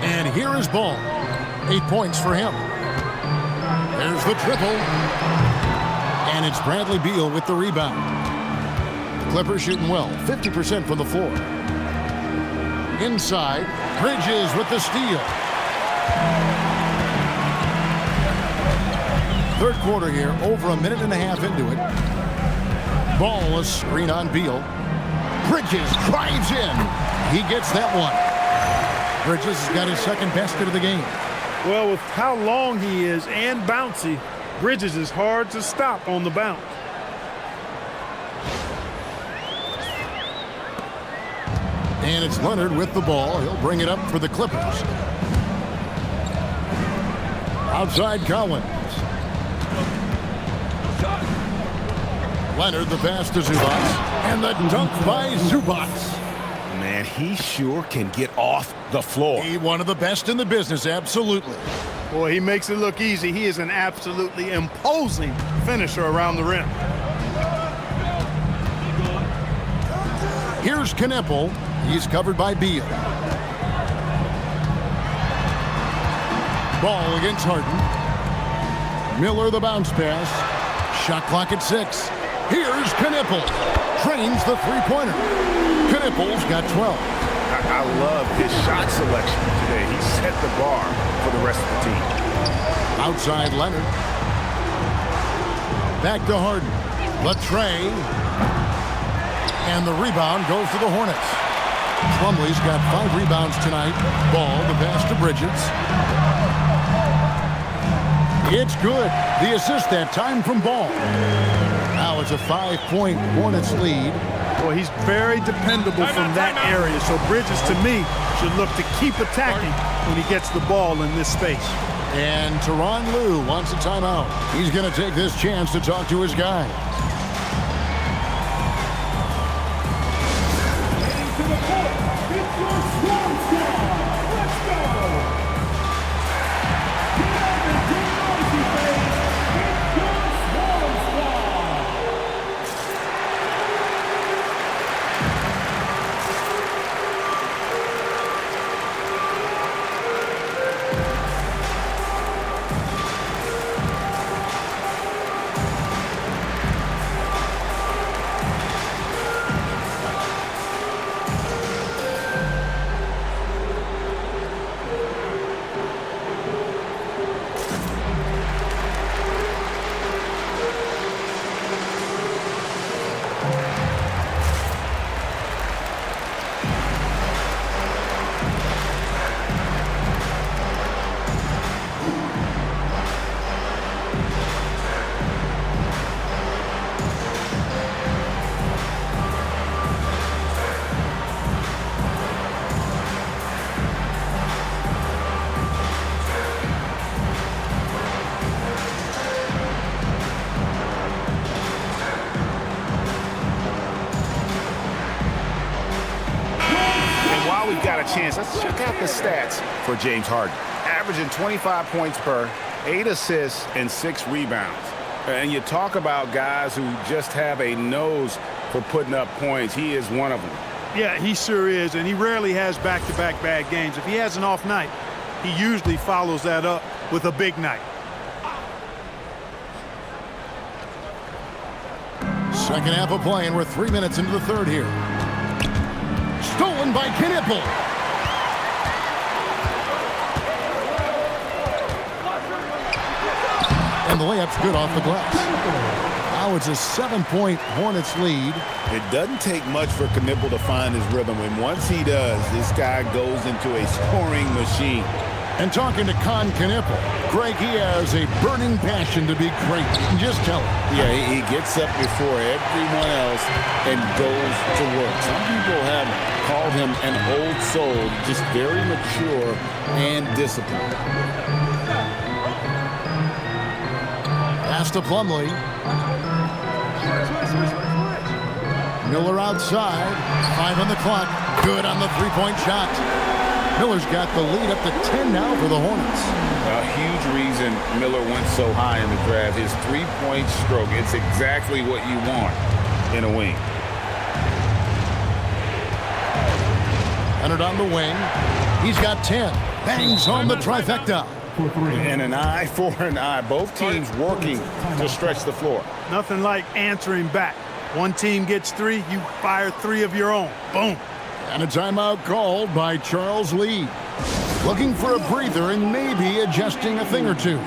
And here is Ball. 8 points for him. There's the triple. And it's Bradley Beal with the rebound. The Clippers shooting well, 50% from the floor. Inside, Bridges with the steal. Third quarter here, over a minute and a half into it. Ball, a screen on Beal. Bridges drives in. He gets that one. Bridges has got his second basket of the game. Well, with how long he is and bouncy, Bridges is hard to stop on the bounce. And it's Leonard with the ball. He'll bring it up for the Clippers. Outside Collins. Leonard the pass to Zubac. And the dunk by Zubac. Man, he sure can get off the floor. He one of the best in the business, absolutely. Boy, he makes it look easy. He is an absolutely imposing finisher around the rim. Here's Knipple. He's covered by Beal. Ball against Harden. Miller the bounce pass. Shot clock at 6. Here's Knipple. Trains the three-pointer. Knipple's got 12. I love his shot selection today. He set the bar for the rest of the team. Outside Leonard. Back to Harden. Latrey. And the rebound goes to the Hornets. Plumlee's got 5 rebounds tonight. Ball, the pass to Bridges. It's good. The assist that time from Ball. Now it's a 5-point Hornets lead. Boy, he's very dependable from that area. So Bridges, to me, should look to keep attacking when he gets the ball in this space. And Tyronn Lue wants a timeout. He's going to take this chance to talk to his guy. chance, let's check out the stats for James Harden. Averaging 25 points per, 8 assists, and 6 rebounds. And you talk about guys who just have a nose for putting up points. He is one of them. Yeah, he sure is, and he rarely has back-to-back bad games. If he has an off night, he usually follows that up with a big night. Second half of play, and we're 3 minutes into the third here. Stolen by Knipple. And the layup's good off the glass. Now it's a 7-point Hornets lead. It doesn't take much for Knipple to find his rhythm, and once he does, this guy goes into a scoring machine. And talking to Con Knipple, Greg, he has a burning passion to be great. Just tell him. Yeah, he gets up before everyone else and goes to work. Some people have called him an old soul, just very mature and disciplined. Pass to Plumlee. Miller outside. 5 on the clock. Good on the three-point shot. Miller's got the lead up to 10 now for the Hornets. A huge reason Miller went so high in the draft. His three-point stroke. It's exactly what you want in a wing. Leonard on the wing. He's got 10. Bangs home the trifecta. And an eye for an eye. Both teams working to stretch the floor. Nothing like answering back. One team gets 3, you fire 3 of your own. Boom. And a timeout called by Charles Lee. Looking for a breather and maybe adjusting a thing or two.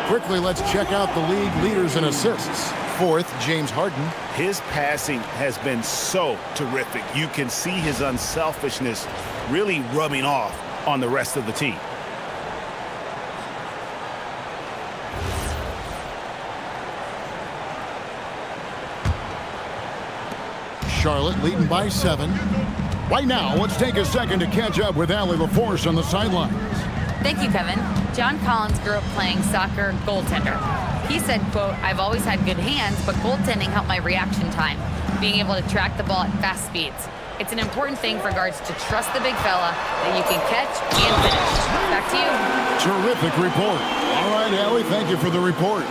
Quickly, let's check out the league leaders in assists. 4th, James Harden. His passing has been so terrific. You can see his unselfishness really rubbing off on the rest of the team. Charlotte leading by 7. Right now, let's take a second to catch up with Allie LaForce on the sidelines. Thank you, Kevin. John Collins grew up playing soccer goaltender. He said, quote, "I've always had good hands, but goaltending helped my reaction time, being able to track the ball at fast speeds. It's an important thing for guards to trust the big fella that you can catch and finish." Back to you. Terrific report. All right, Allie, thank you for the report.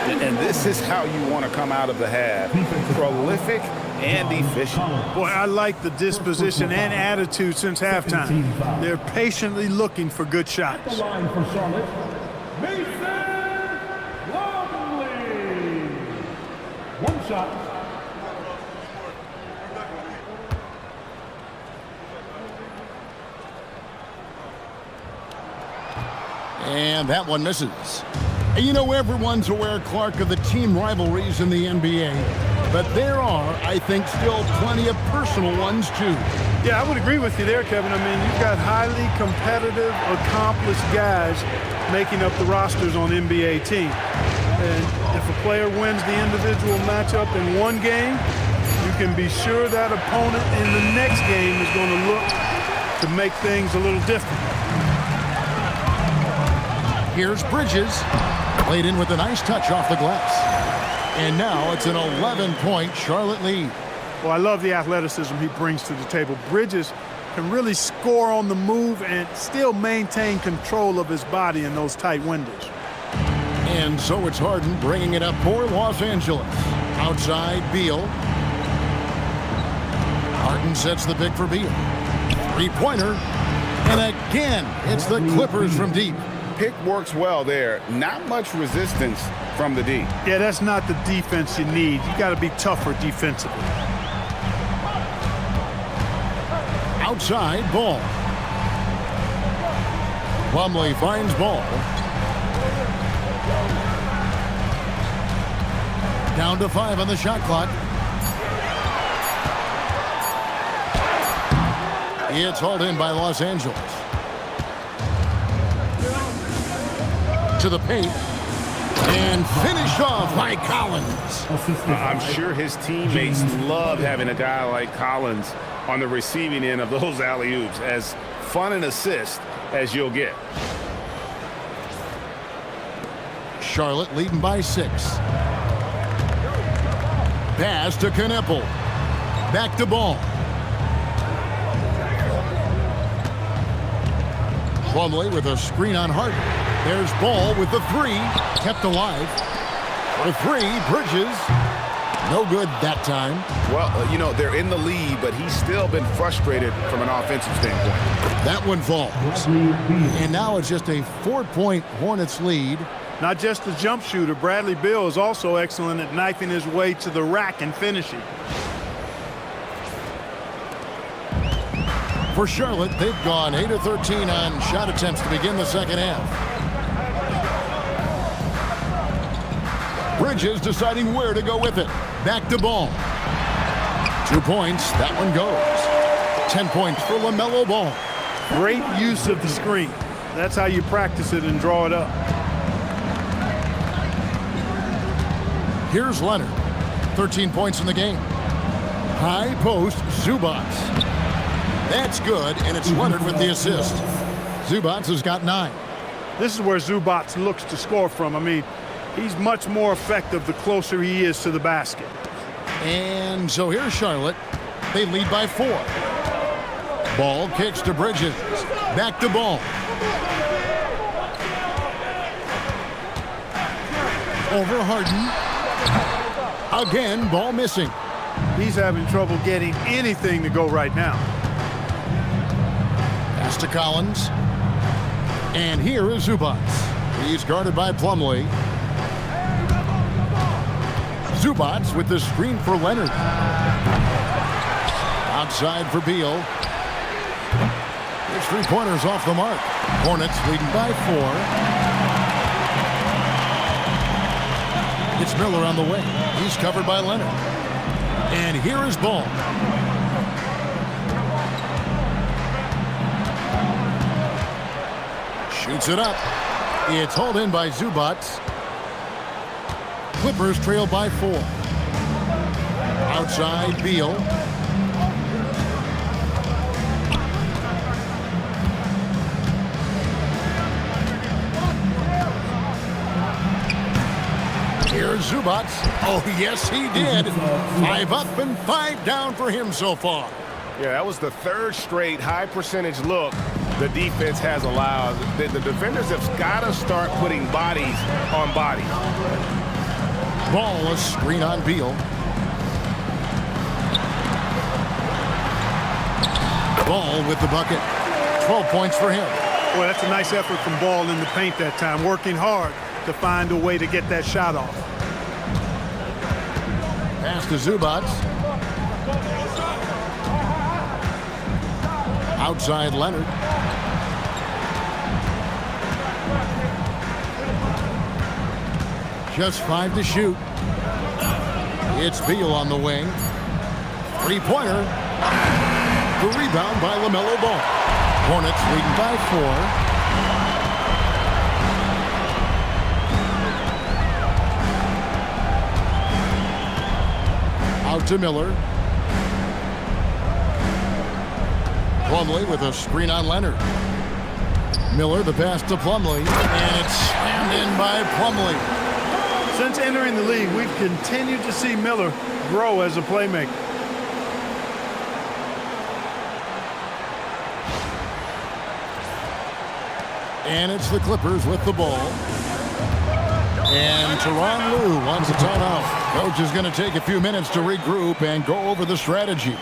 And this is how you want to come out of the half. Prolific and efficient. Boy, I like the disposition and attitude since halftime. They're patiently looking for good shots. The line for Charlotte, Mason Plumlee. 1 shot. And that one misses. And you know, everyone's aware, Clark, of the team rivalries in the NBA. But there are, I think, still plenty of personal ones, too. Yeah, I would agree with you there, Kevin. I mean, you've got highly competitive, accomplished guys making up the rosters on NBA teams. And if a player wins the individual matchup in one game, you can be sure that opponent in the next game is going to look to make things a little different. Here's Bridges. Played in with a nice touch off the glass. And now it's an 11-point Charlotte lead. Well, I love the athleticism he brings to the table. Bridges can really score on the move and still maintain control of his body in those tight windows. And so it's Harden bringing it up for Los Angeles. Outside, Beal. Harden sets the pick for Beal. Three-pointer. And again, it's the Clippers from deep. Pick works well there. Not much resistance from the D. Yeah, that's not the defense you need. You got to be tougher defensively. Outside, Ball. Plumlee finds Ball. Down to 5 on the shot clock. It's hauled in by Los Angeles. To the paint. And finished off by Collins. I'm sure his teammates love having a guy like Collins on the receiving end of those alley-oops. As fun an assist as you'll get. Charlotte leading by 6. Pass to Kneppel. Back to Ball. Plumlee with a screen on Harden. There's Ball with the 3. Kept alive. For 3, Bridges. No good that time. Well, you know, they're in the lead, but he's still been frustrated from an offensive standpoint. That one falls. And now it's just a 4-point Hornets lead. Not just the jump shooter, Bradley Beal is also excellent at knifing his way to the rack and finishing. For Charlotte, they've gone 8 of 13 on shot attempts to begin the second half. Bridges deciding where to go with it. Back to Ball. 2 points. That one goes. 10 points for LaMelo Ball. Great use of the screen. That's how you practice it and draw it up. Here's Leonard. 13 points in the game. High post, Zubac. That's good, and it's Leonard with the assist. Zubac has got 9. This is where Zubac looks to score from. I mean, he's much more effective the closer he is to the basket. And so here's Charlotte. They lead by 4. Ball kicks to Bridges. Back to Ball. Over Harden. Again, Ball missing. He's having trouble getting anything to go right now. Pass to Collins. And here is Zubac. He's guarded by Plumlee. Zubac with the screen for Leonard. Outside for Beal. His 3-pointers off the mark. Hornets leading by 4. It's Miller on the wing. He's covered by Leonard. And here is Ball. Shoots it up. It's hauled in by Zubac. Clippers trail by 4. Outside, Beal. Here's Zubac. Oh, yes, he did. 5 up and 5 down for him so far. Yeah, that was the 3rd straight high percentage look the defense has allowed. The defenders have got to start putting bodies on bodies. Ball, a screen on Beal. Ball with the bucket. 12 points for him. Boy, that's a nice effort from Ball in the paint that time, working hard to find a way to get that shot off. Pass to Zubac. Outside Leonard. Just 5 to shoot. It's Beal on the wing. 3-pointer. The rebound by LaMelo Ball. Hornets leading by 4. Out to Miller. Plumlee with a screen on Leonard. Miller, the pass to Plumlee, and it's slammed in by Plumlee. Since entering the league, we've continued to see Miller grow as a playmaker. And it's the Clippers with the ball. And Tyronn Lue wants a timeout. Coach is going to take a few minutes to regroup and go over the strategy.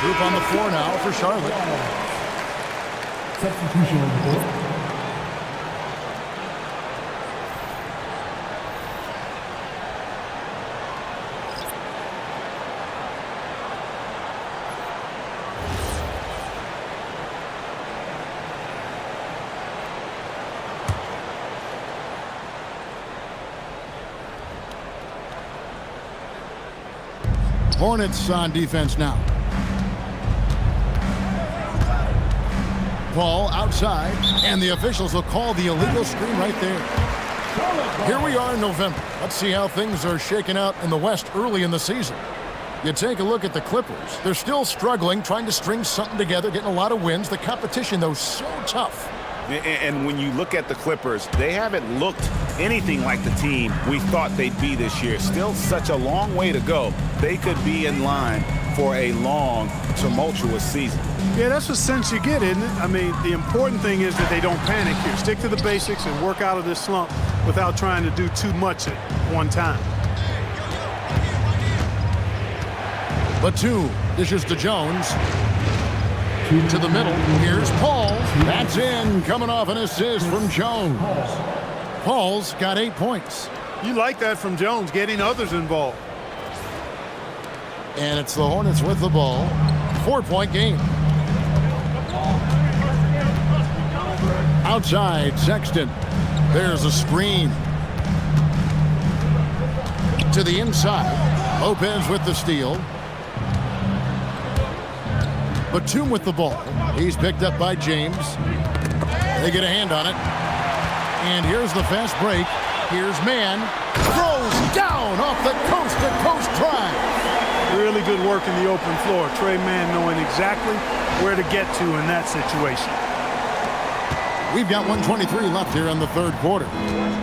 Group on the floor now for Charlotte. Substitution on the board. Hornets on defense now. Ball outside, and the officials will call the illegal screen right there. Here we are in November. Let's see how things are shaking out in the West early in the season. You take a look at the Clippers. They're still struggling, trying to string something together, getting a lot of wins. The competition, though, so tough. And when you look at the Clippers, they haven't looked anything like the team we thought they'd be this year. Still such a long way to go. They could be in line for a long, tumultuous season. Yeah, that's the sense you get, isn't it? I mean, the important thing is that they don't panic here. Stick to the basics and work out of this slump without trying to do too much at one time. Batum dishes to Jones. To the middle. Here's Paul. That's in. Coming off an assist from Jones. Paul's got 8 points. You like that from Jones, getting others involved. And it's the Hornets with the ball. 4-point game. Outside, Sexton. There's a screen. To the inside. Lopez with the steal. Batum with the ball. He's picked up by James. They get a hand on it. And here's the fast break. Here's Mann. Throws down off the coast-to-coast drive. Really good work in the open floor. Trey Mann knowing exactly where to get to in that situation. We've got 1:23 left here in the third quarter.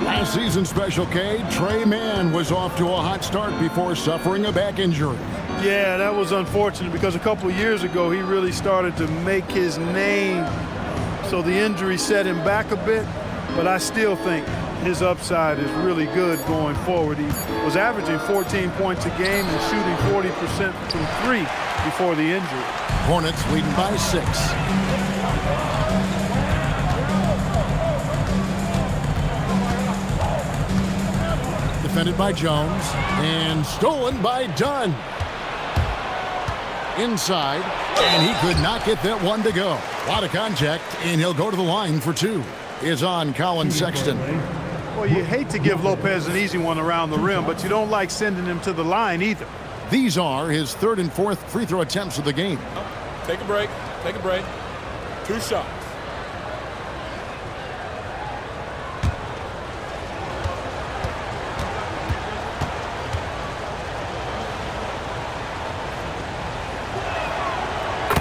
Last season special K, Trey Mann was off to a hot start before suffering a back injury. Yeah, that was unfortunate because a couple of years ago he really started to make his name. So the injury set him back a bit, but I still think his upside is really good going forward. He was averaging 14 points a game and shooting 40% from three before the injury. Hornets leading by 6. Defended by Jones and stolen by Dunn. Inside, and he could not get that one to go. A lot of contact, and he'll go to the line for 2. Is on Colin Sexton. Well, you hate to give Lopez an easy one around the rim, but you don't like sending him to the line either. These are his 3rd and 4th free throw attempts of the game. Take a break. Take a break. 2 shots.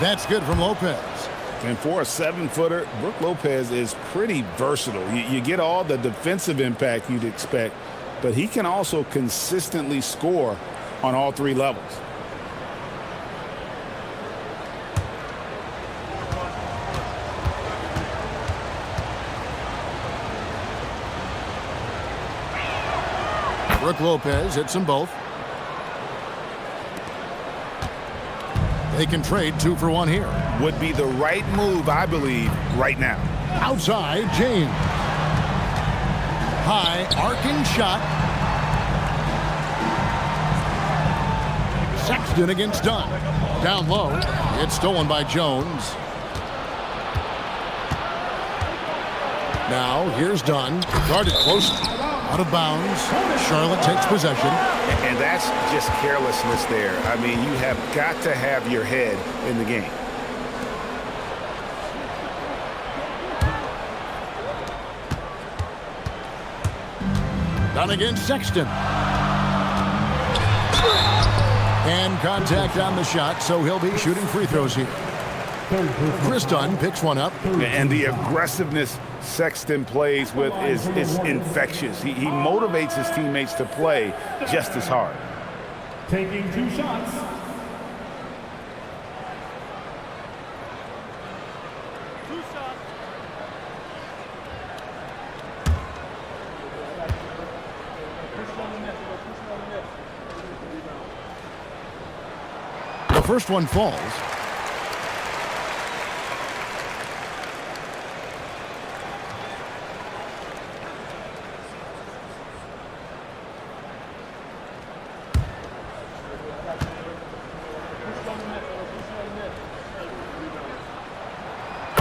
That's good from Lopez. And for a 7-footer, Brook Lopez is pretty versatile. You get all the defensive impact you'd expect, but he can also consistently score on all three levels. Brook Lopez hits them both. They can trade 2 for 1 here. Would be the right move, I believe, right now. Outside, James. High, arcing shot. Sexton against Dunn. Down low. It's stolen by Jones. Now, here's Dunn. Guarded close. Out of bounds. Charlotte takes possession. And that's just carelessness there. I mean, you have got to have your head in the game. Dunn against Sexton. And contact on the shot, so he'll be shooting free throws here. Chris Dunn picks one up. And the aggressiveness Sexton plays with is infectious. He motivates his teammates to play just as hard. Taking 2 shots. The first one falls.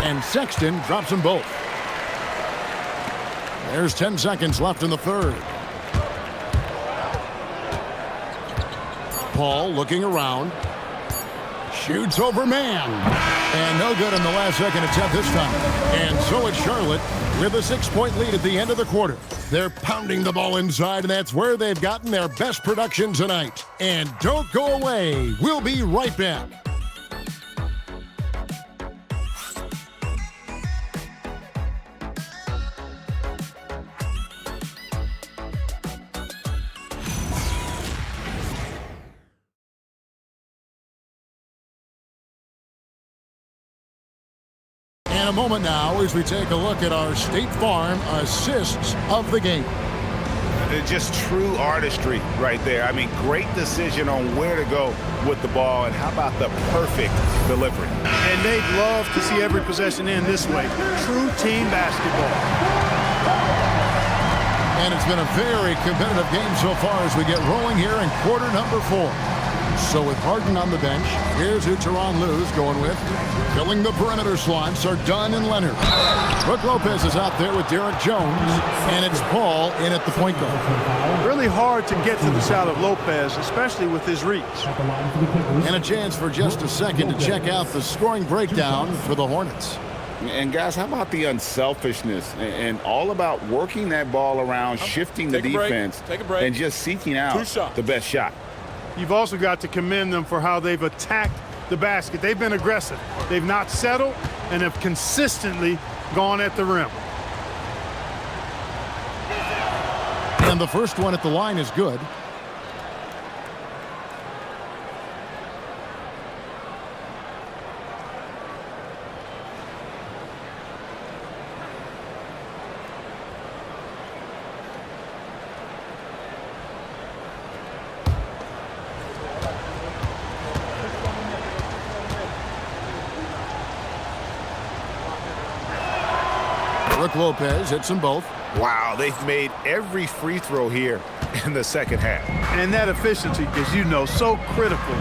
And Sexton drops them both. There's 10 seconds left in the third. Paul looking around. Shoots over man. And no good in the last second attempt this time. And so it's Charlotte with a 6-point lead at the end of the quarter. They're pounding the ball inside, and that's where they've gotten their best production tonight. And don't go away. We'll be right back. A moment now as we take a look at our State Farm assists of the game. Just true artistry right there. I mean, great decision on where to go with the ball, and how about the perfect delivery? And they'd love to see every possession end this way. True team basketball. And it's been a very competitive game so far as we get rolling here in quarter number 4. So with Harden on the bench, here's who Tyronn Lue's going with. Filling the perimeter slots are Dunn and Leonard. Brook Lopez is out there with Derek Jones, and it's Ball in at the point guard. Really hard to get to the shot of Lopez, especially with his reach. And a chance for just a second to check out the scoring breakdown for the Hornets. And guys, how about the unselfishness and all about working that ball around, shifting the defense, and just seeking out the best shot. You've also got to commend them for how they've attacked the basket. They've been aggressive. They've not settled and have consistently gone at the rim. And the first one at the line is good. Brook Lopez hits them both. Wow, they've made every free throw here in the second half. And that efficiency, as you know, so critical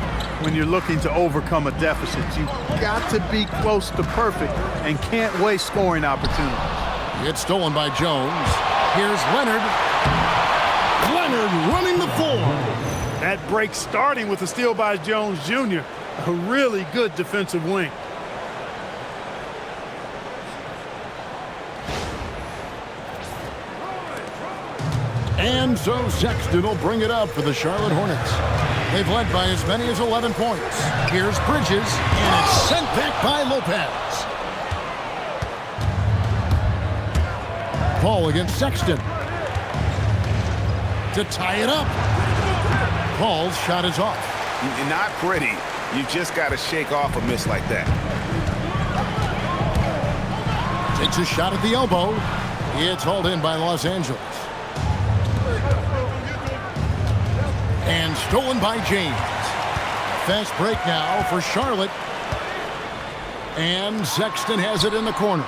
when you're looking to overcome a deficit. You've got to be close to perfect and can't waste scoring opportunities. It's stolen by Jones. Here's Leonard. Leonard running the floor. That break starting with a steal by Jones Jr. A really good defensive wing. And so Sexton will bring it up for the Charlotte Hornets. They've led by as many as 11 points. Here's Bridges, and it's sent back by Lopez. Paul against Sexton. to tie it up. Ball's shot is off. Not pretty. You just got to shake off a miss like that. Takes a shot at the elbow. It's hauled in by Los Angeles. And stolen by James. Fast break now for Charlotte. And Sexton has it in the corner.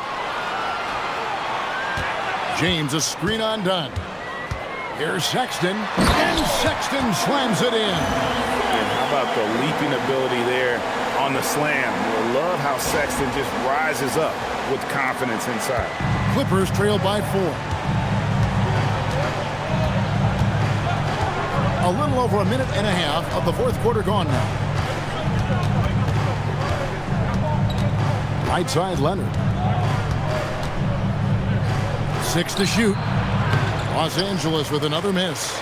James, a screen on done. Here's Sexton. And Sexton slams it in. And how about the leaping ability there on the slam? I love how Sexton just rises up with confidence inside. Clippers trail by 4. A little over a minute and a half of the fourth quarter gone now. Right side, Leonard. 6 to shoot. Los Angeles with another miss.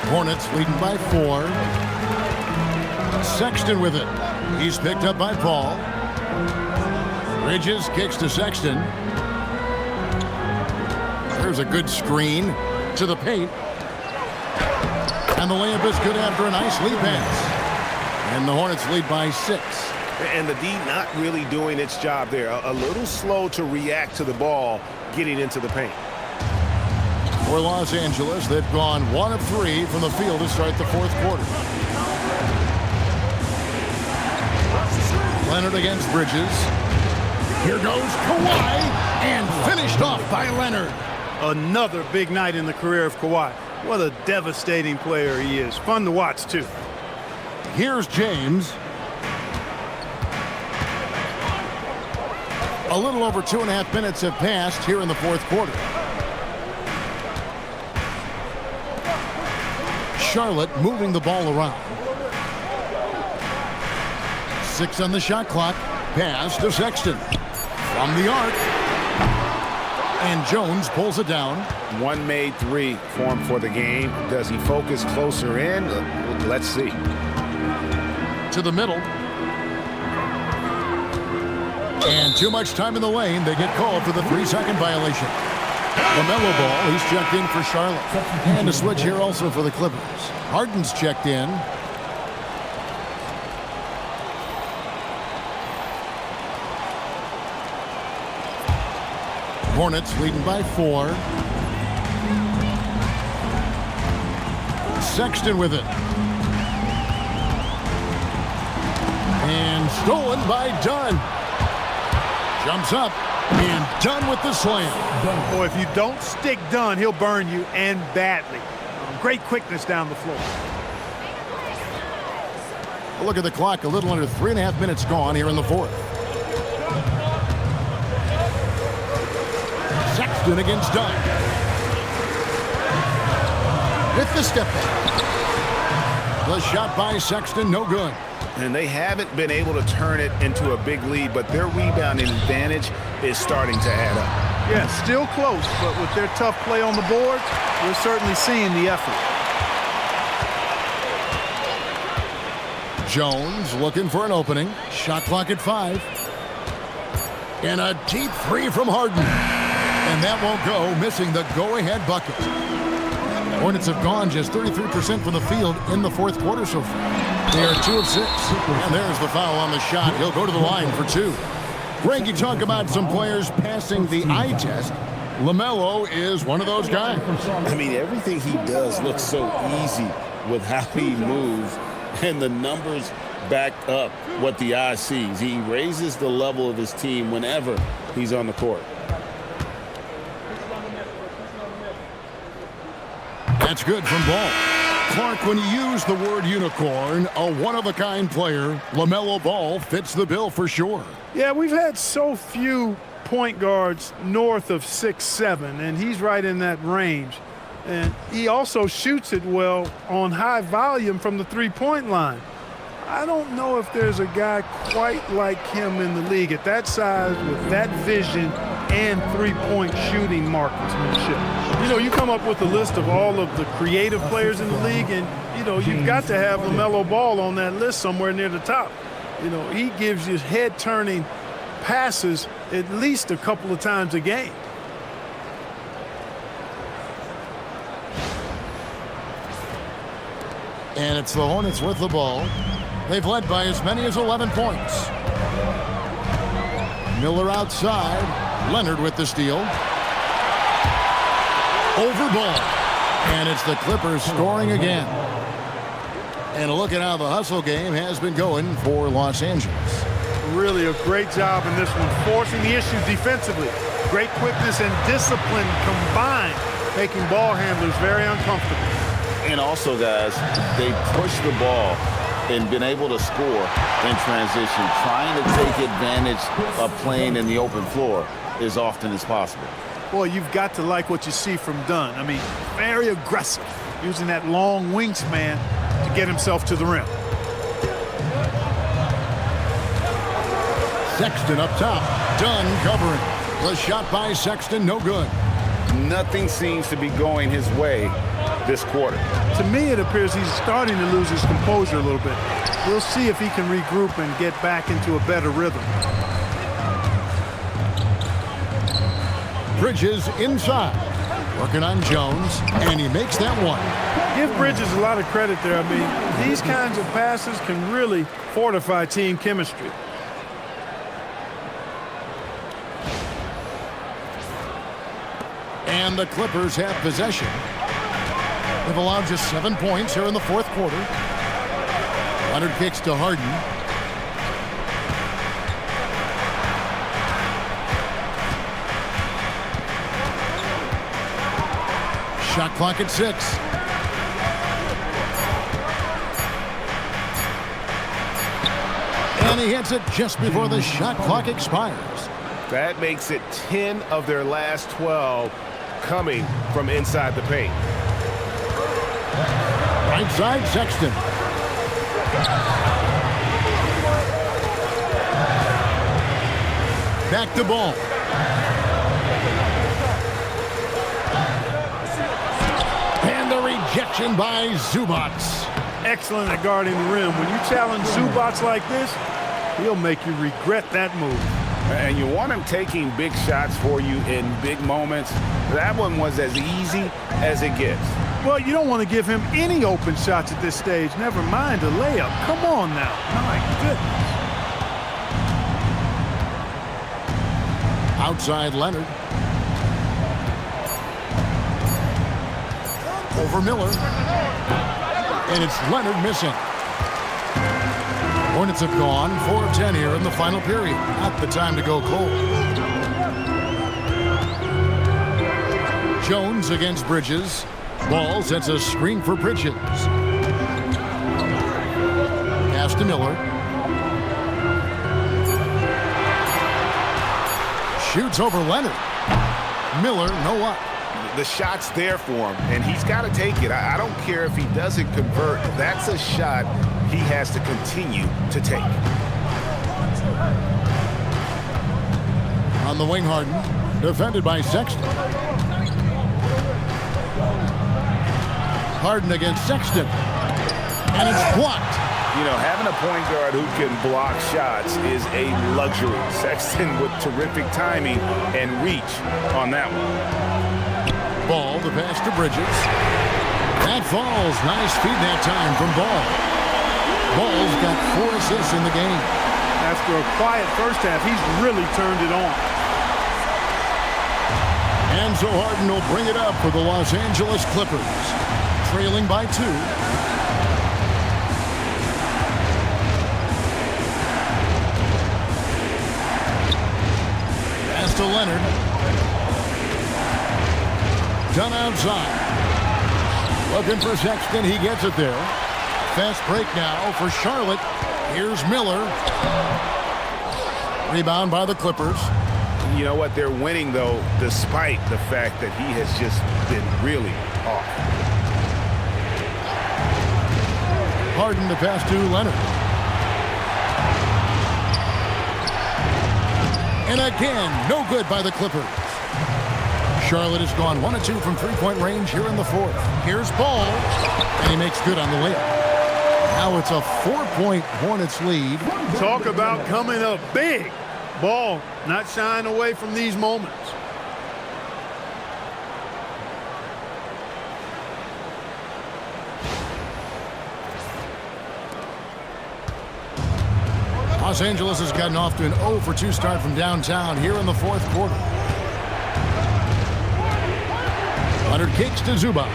Hornets leading by 4. Sexton with it. He's picked up by Paul. Bridges kicks to Sexton. There's a good screen to the paint. And the layup is good after a nice lead pass. And the Hornets lead by 6. And the D not really doing its job there. A little slow to react to the ball getting into the paint. For Los Angeles, they've gone 1 of 3 from the field to start the fourth quarter. Leonard against Bridges. Here goes Kawhi, and finished off by Leonard. Another big night in the career of Kawhi. What a devastating player he is. Fun to watch, too. Here's James. A little over 2.5 minutes have passed here in the fourth quarter. Charlotte moving the ball around. 6 on the shot clock. Pass to Sexton. From the arc. And Jones pulls it down. 1 made 3 for him for the game. Does he focus closer in? Let's see. To the middle. And too much time in the lane. They get called for the 3-second violation. LaMelo Ball, he's checked in for Charlotte. And a switch here also for the Clippers. Harden's checked in. Hornets leading by 4. Sexton with it. And stolen by Dunn. Jumps up and Dunn with the slam. Boy, if you don't stick Dunn, he'll burn you, and badly. Great quickness down the floor. Look at the clock. A little under 3.5 minutes gone here in the fourth. Sexton against Dunn. With the step back. The shot by Sexton, no good. And they haven't been able to turn it into a big lead, but their rebounding advantage is starting to add up. Yeah, still close, but with their tough play on the boards, we're certainly seeing the effort. Jones looking for an opening. Shot clock at 5. And a deep 3 from Harden. And that won't go, missing the go-ahead bucket. Hornets have gone just 33% from the field in the fourth quarter so far. They are 2 of 6. And there's the foul on the shot. He'll go to the line for 2. Greg, you talk about some players passing the eye test. LaMelo is one of those guys. I mean, everything he does looks so easy with how he moves, and the numbers back up what the eye sees. He raises the level of his team whenever he's on the court. That's good from Ball. Clark, when you use the word unicorn, a one-of-a-kind player, LaMelo Ball fits the bill for sure. Yeah, we've had so few point guards north of 6'7", and he's right in that range. And he also shoots it well on high volume from the three-point line. I don't know if there's a guy quite like him in the league at that size with that vision and three-point shooting marksmanship. You know, you come up with a list of all of the creative players in the league, and, you know, you've got to have LaMelo Ball on that list somewhere near the top. You know, he gives you head-turning passes at least a couple of times a game. And it's the Hornets with the ball. They've led by as many as 11 points. Miller outside. Leonard with the steal. Over Ball. And it's the Clippers scoring again. And a look at how the hustle game has been going for Los Angeles. Really a great job in this one, forcing the issue defensively. Great quickness and discipline combined, making ball handlers very uncomfortable. And also, guys, they push the ball and been able to score in transition, trying to take advantage of playing in the open floor as often as possible. Boy, you've got to like what you see from Dunn. I mean, very aggressive, using that long wingspan to get himself to the rim. Sexton up top. Dunn covering. The shot by Sexton, no good. Nothing seems to be going his way this quarter. To me, it appears he's starting to lose his composure a little bit. We'll see if he can regroup and get back into a better rhythm. Bridges inside. Working on Jones, and he makes that one. Give Bridges a lot of credit there. I mean, these kinds of passes can really fortify team chemistry. And the Clippers have possession. They've allowed just 7 points here in the fourth quarter. Leonard kicks to Harden. Shot clock at 6. And he hits it just before the shot clock expires. That makes it 10 of their last 12 coming from inside the paint. Right side, Sexton. Back to Ball. And the rejection by Zubac. Excellent at guarding the rim. When you challenge Zubac like this, he'll make you regret that move. And you want him taking big shots for you in big moments. That one was as easy as it gets. Well, you don't want to give him any open shots at this stage. Never mind a layup. Come on now. My goodness. Outside Leonard. Over Miller. And it's Leonard missing. Hornets have gone 4 of 10 here in the final period. Not the time to go cold. Jones against Bridges. Ball sets a screen for Bridges. Pass to Miller. Shoots over Leonard. Miller, no up. The shot's there for him, and he's got to take it. I don't care if he doesn't convert. That's a shot he has to continue to take. On the wing, Harden. Defended by Sexton. Harden against Sexton. And it's blocked. You know, having a point guard who can block shots is a luxury. Sexton with terrific timing and reach on that one. Ball, the pass to Bridges. That falls. Nice feed that time from Ball. Ball's got 4 assists in the game. After a quiet first half, he's really turned it on. And so Harden will bring it up for the Los Angeles Clippers. Trailing by 2. Pass to Leonard. Done outside. Looking for Sexton. He gets it there. Fast break now for Charlotte. Here's Miller. Rebound by the Clippers. You know what? They're winning, though, despite the fact that he has just been really off. Harden to pass to Leonard. And again, no good by the Clippers. Charlotte has gone 1 of 2 from three-point range here in the fourth. Here's Ball, and he makes good on the layup. Now it's a 4-point Hornets lead. Talk about coming up big. Ball not shying away from these moments. Los Angeles has gotten off to an 0 for 2 start from downtown here in the fourth quarter. Leonard kicks to Zubac.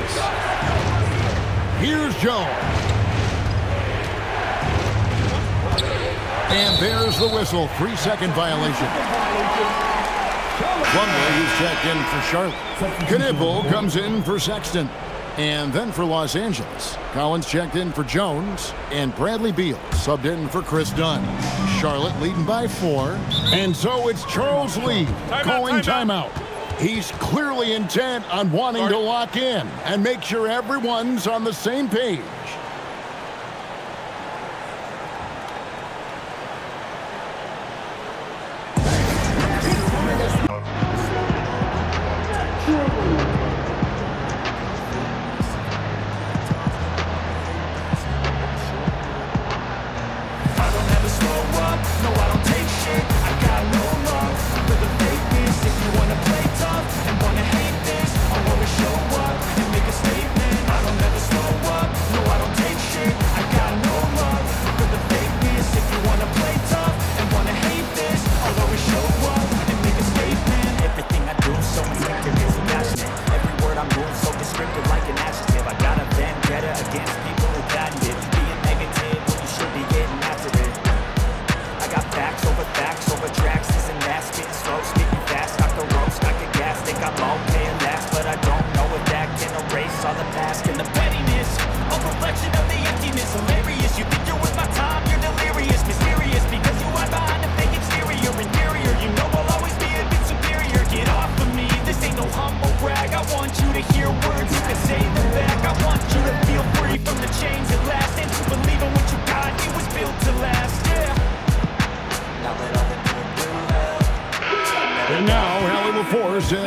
Here's Jones. And there's the whistle. 3-second violation. Plumlee, who's checked in for Charlotte. Knipple comes in for Sexton. And then for Los Angeles, Collins checked in for Jones, and Bradley Beal subbed in for Chris Dunn. Charlotte leading by 4. And so it's Charles Lee calling timeout. He's clearly intent on wanting to lock in and make sure everyone's on the same page.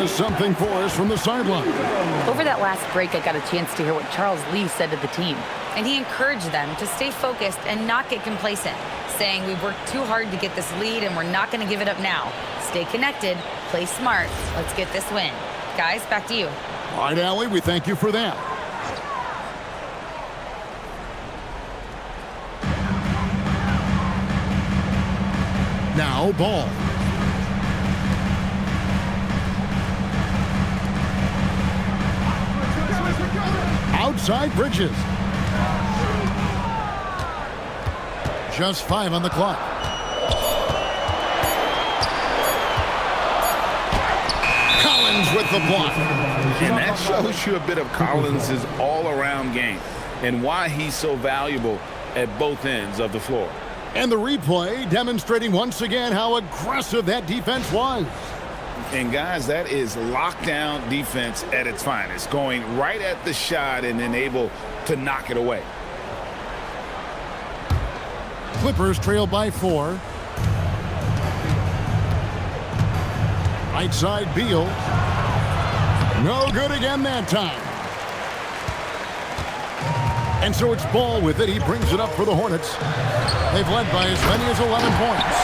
Something for us from the sideline. Over that last break, I got a chance to hear what Charles Lee said to the team. And he encouraged them to stay focused and not get complacent, saying we've worked too hard to get this lead and we're not going to give it up now. Stay connected, play smart, let's get this win. Guys, back to you. All right, Allie, we thank you for that. Now, Ball. Outside Bridges. Just 5 on the clock. Collins with the block. And that shows you a bit of Collins' all-around game and why he's so valuable at both ends of the floor. And the replay demonstrating once again how aggressive that defense was. And guys, that is lockdown defense at its finest, going right at the shot and then able to knock it away. Clippers trail by 4. Right side Beal. No good again that time. And so it's Ball with it. He brings it up for the Hornets. They've led by as many as 11 points.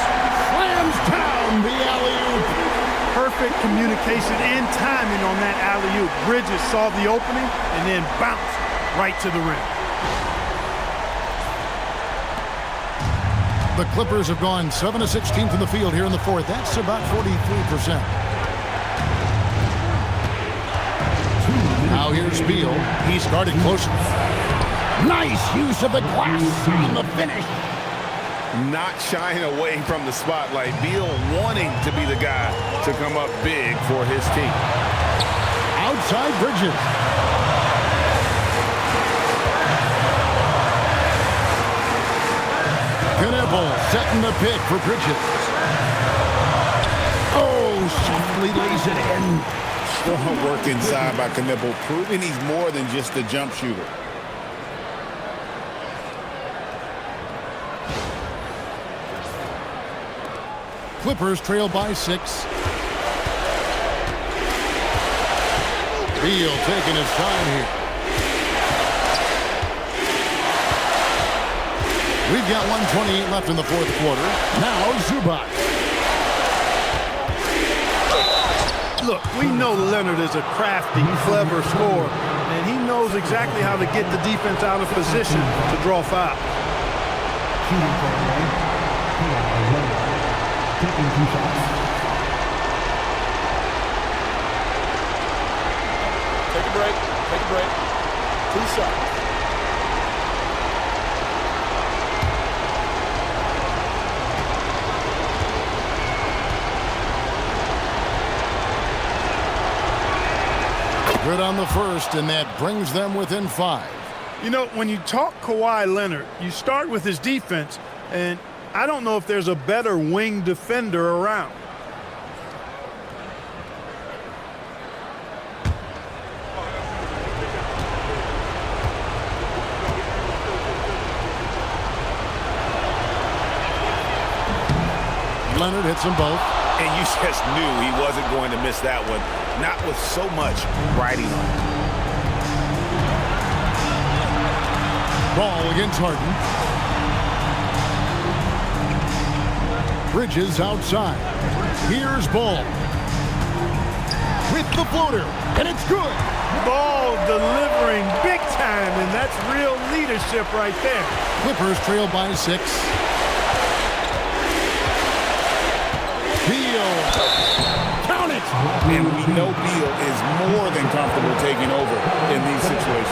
Slams down the alley-oop. Perfect communication and timing on that alley-oop. Bridges saw the opening and then bounced right to the rim. The Clippers have gone 7 of 16 from the field here in the fourth. That's about 43%. Now here's Beal. He started close. Nice use of the glass on the finish. Not shying away from the spotlight. Beal wanting to be the guy to come up big for his team. Outside Bridges. Knipple setting the pick for Bridges. Oh, softly lays it in. Strong work inside by Knipple, proving he's more than just a jump shooter. Clippers trail by 6. Beal taking his time here. We've got 1:28 left in the fourth quarter. Now Zubac. Look, we know Leonard is a crafty, clever scorer, and he knows exactly how to get the defense out of position to draw foul. taking 2 shots. Take a break. Take a break. 2 shots. Good on the first, and that brings them within 5. You know, when you talk Kawhi Leonard, you start with his defense, and I don't know if there's a better wing defender around. Leonard hits them both. And you just knew he wasn't going to miss that one, not with so much riding on it. Ball against Harden. Bridges outside. Here's Ball. With the floater, and it's good. Ball delivering big time, and that's real leadership right there. Clippers trail by 6. Count it! And we know Beal is more than comfortable taking over in these situations.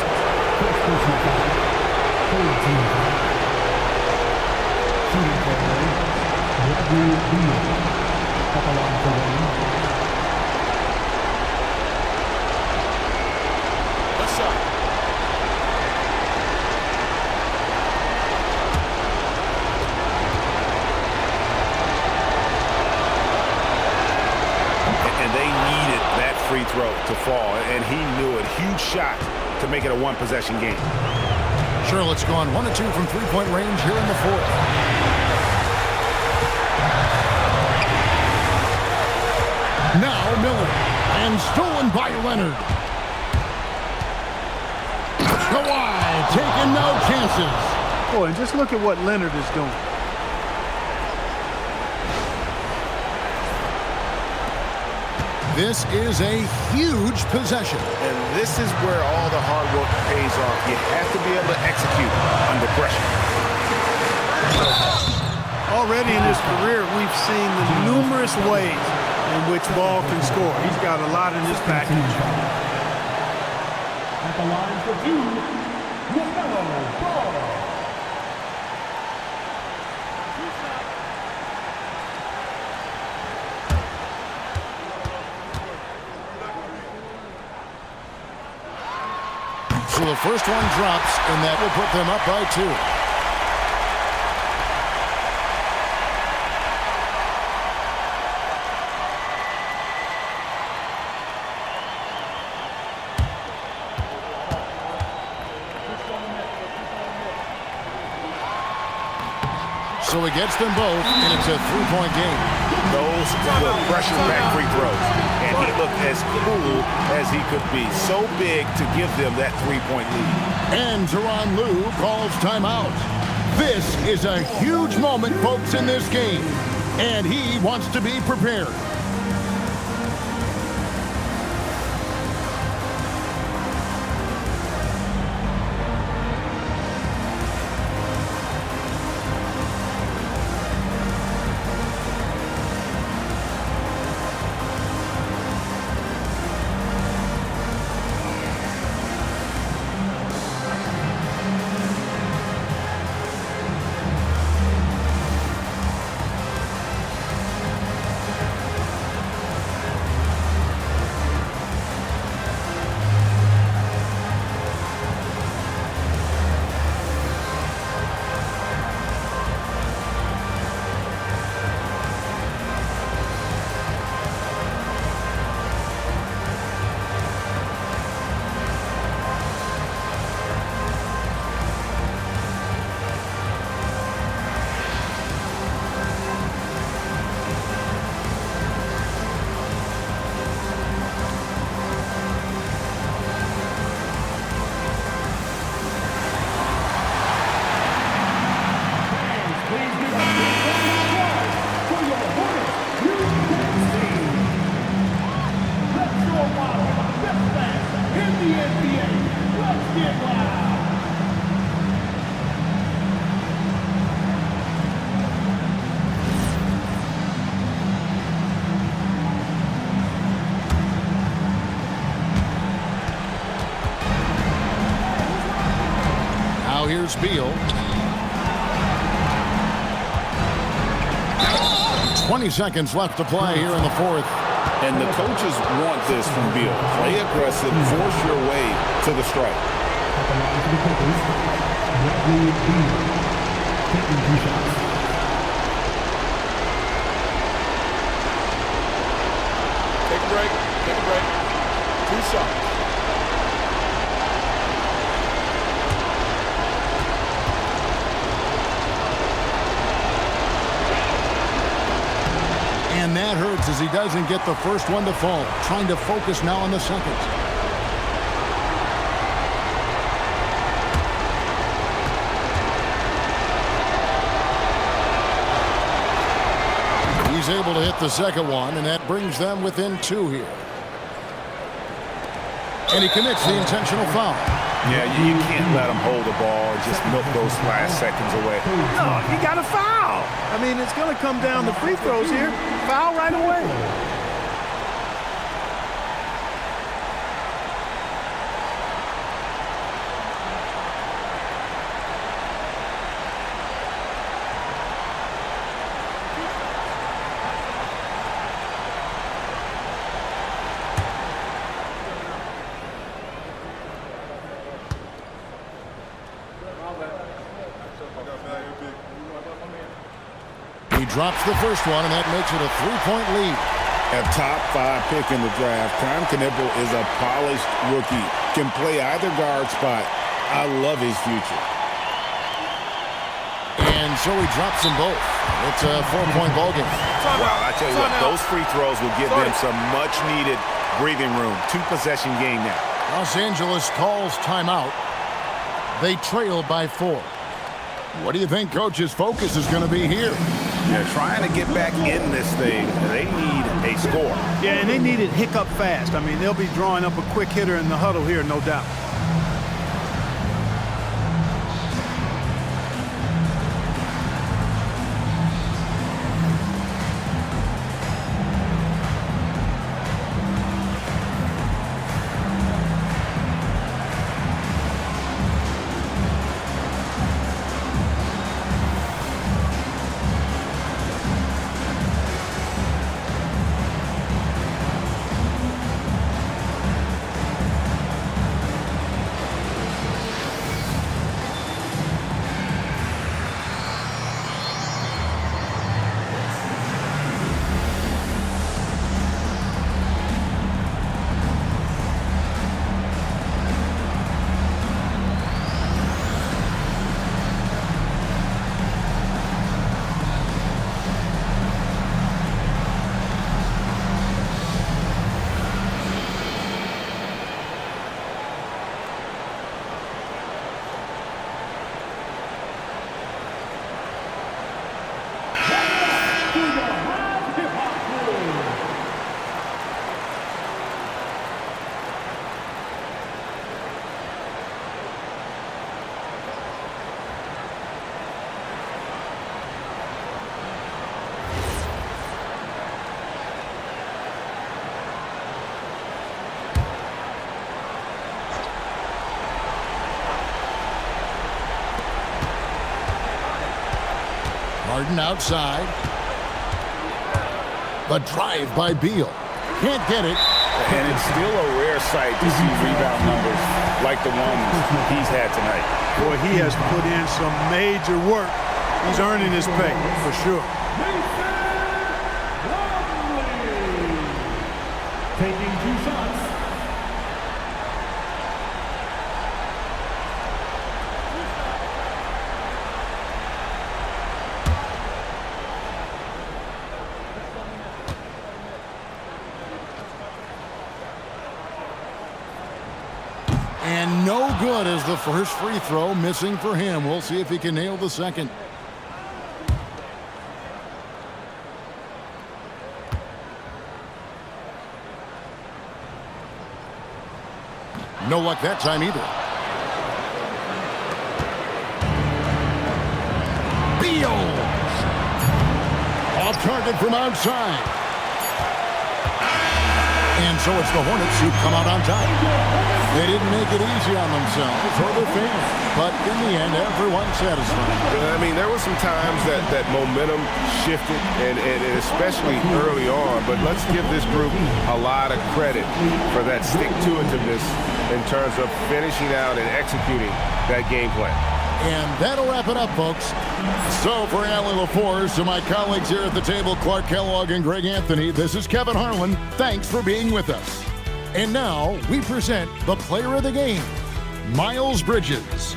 Let's shot. And they needed that free throw to fall, and he knew it. Huge shot to make it a one-possession game. Charlotte's gone 1 of 2 from three-point range here in the 4th. Now Miller, and stolen by Leonard. Kawhi taking no chances. Boy, and just look at what Leonard is doing. This is a huge possession. And this is where all the hard work pays off. You have to be able to execute under pressure. Already in his career, we've seen the numerous ways in which Ball can score. He's got a lot in his package. At the line for 2, LaMelo Ball. So the first one drops, and that will put them up by 2. So he gets them both, and it's a 3-point game. Those were pressure-packed free throws, and he looked as cool as he could be. So big to give them that 3-point lead. And Tyronn Lue calls timeout. This is a huge moment, folks, in this game, and he wants to be prepared. Beal. 20 seconds left to play here in the fourth. And the coaches want this from Beal. Play aggressive, force your way to the strike. Take a break. Take a break. 2 shots. And that hurts as he doesn't get the first one to fall. Trying to focus now on the second. He's able to hit the second one, and that brings them within 2 here. And he commits the intentional foul. Yeah, you can't let him hold the ball and just milk those last seconds away. No, he got a foul. I mean, it's going to come down to free throws here. Foul right away. He drops the first one, and that makes it a 3-point lead. A top 5 pick in the draft. Tom Knipple is a polished rookie. Can play either guard spot. I love his future. And so he drops them both. It's a 4-point ball game. Well, I tell you what, those free throws will give them some much-needed breathing room. 2-possession game now. Los Angeles calls timeout. They trail by 4. What do you think Coach's focus is going to be here? They're trying to get back in this thing. They need a score. Yeah, and they need it hiccup fast. I mean, they'll be drawing up a quick hitter in the huddle here, no doubt. Harden outside. The drive by Beal. Can't get it. And it's still a rare sight to see rebound numbers like the ones he's had tonight. Boy, he has put in some major work. He's earning his pay, for sure. Taking 2 shots. And no good as the first free throw missing for him. We'll see if he can nail the second. No luck that time either. Beal! Off target from outside. And so it's the Hornets who come out on top. They didn't make it easy on themselves or their fans, but in the end, everyone's satisfied. I mean, there were some times that momentum shifted, and especially early on, but let's give this group a lot of credit for that stick-to-itiveness in terms of finishing out and executing that game plan. And that'll wrap it up, folks. So for Allie LaForce and my colleagues here at the table, Clark Kellogg and Greg Anthony, this is Kevin Harlan. Thanks for being with us. And now we present the player of the game, Miles Bridges.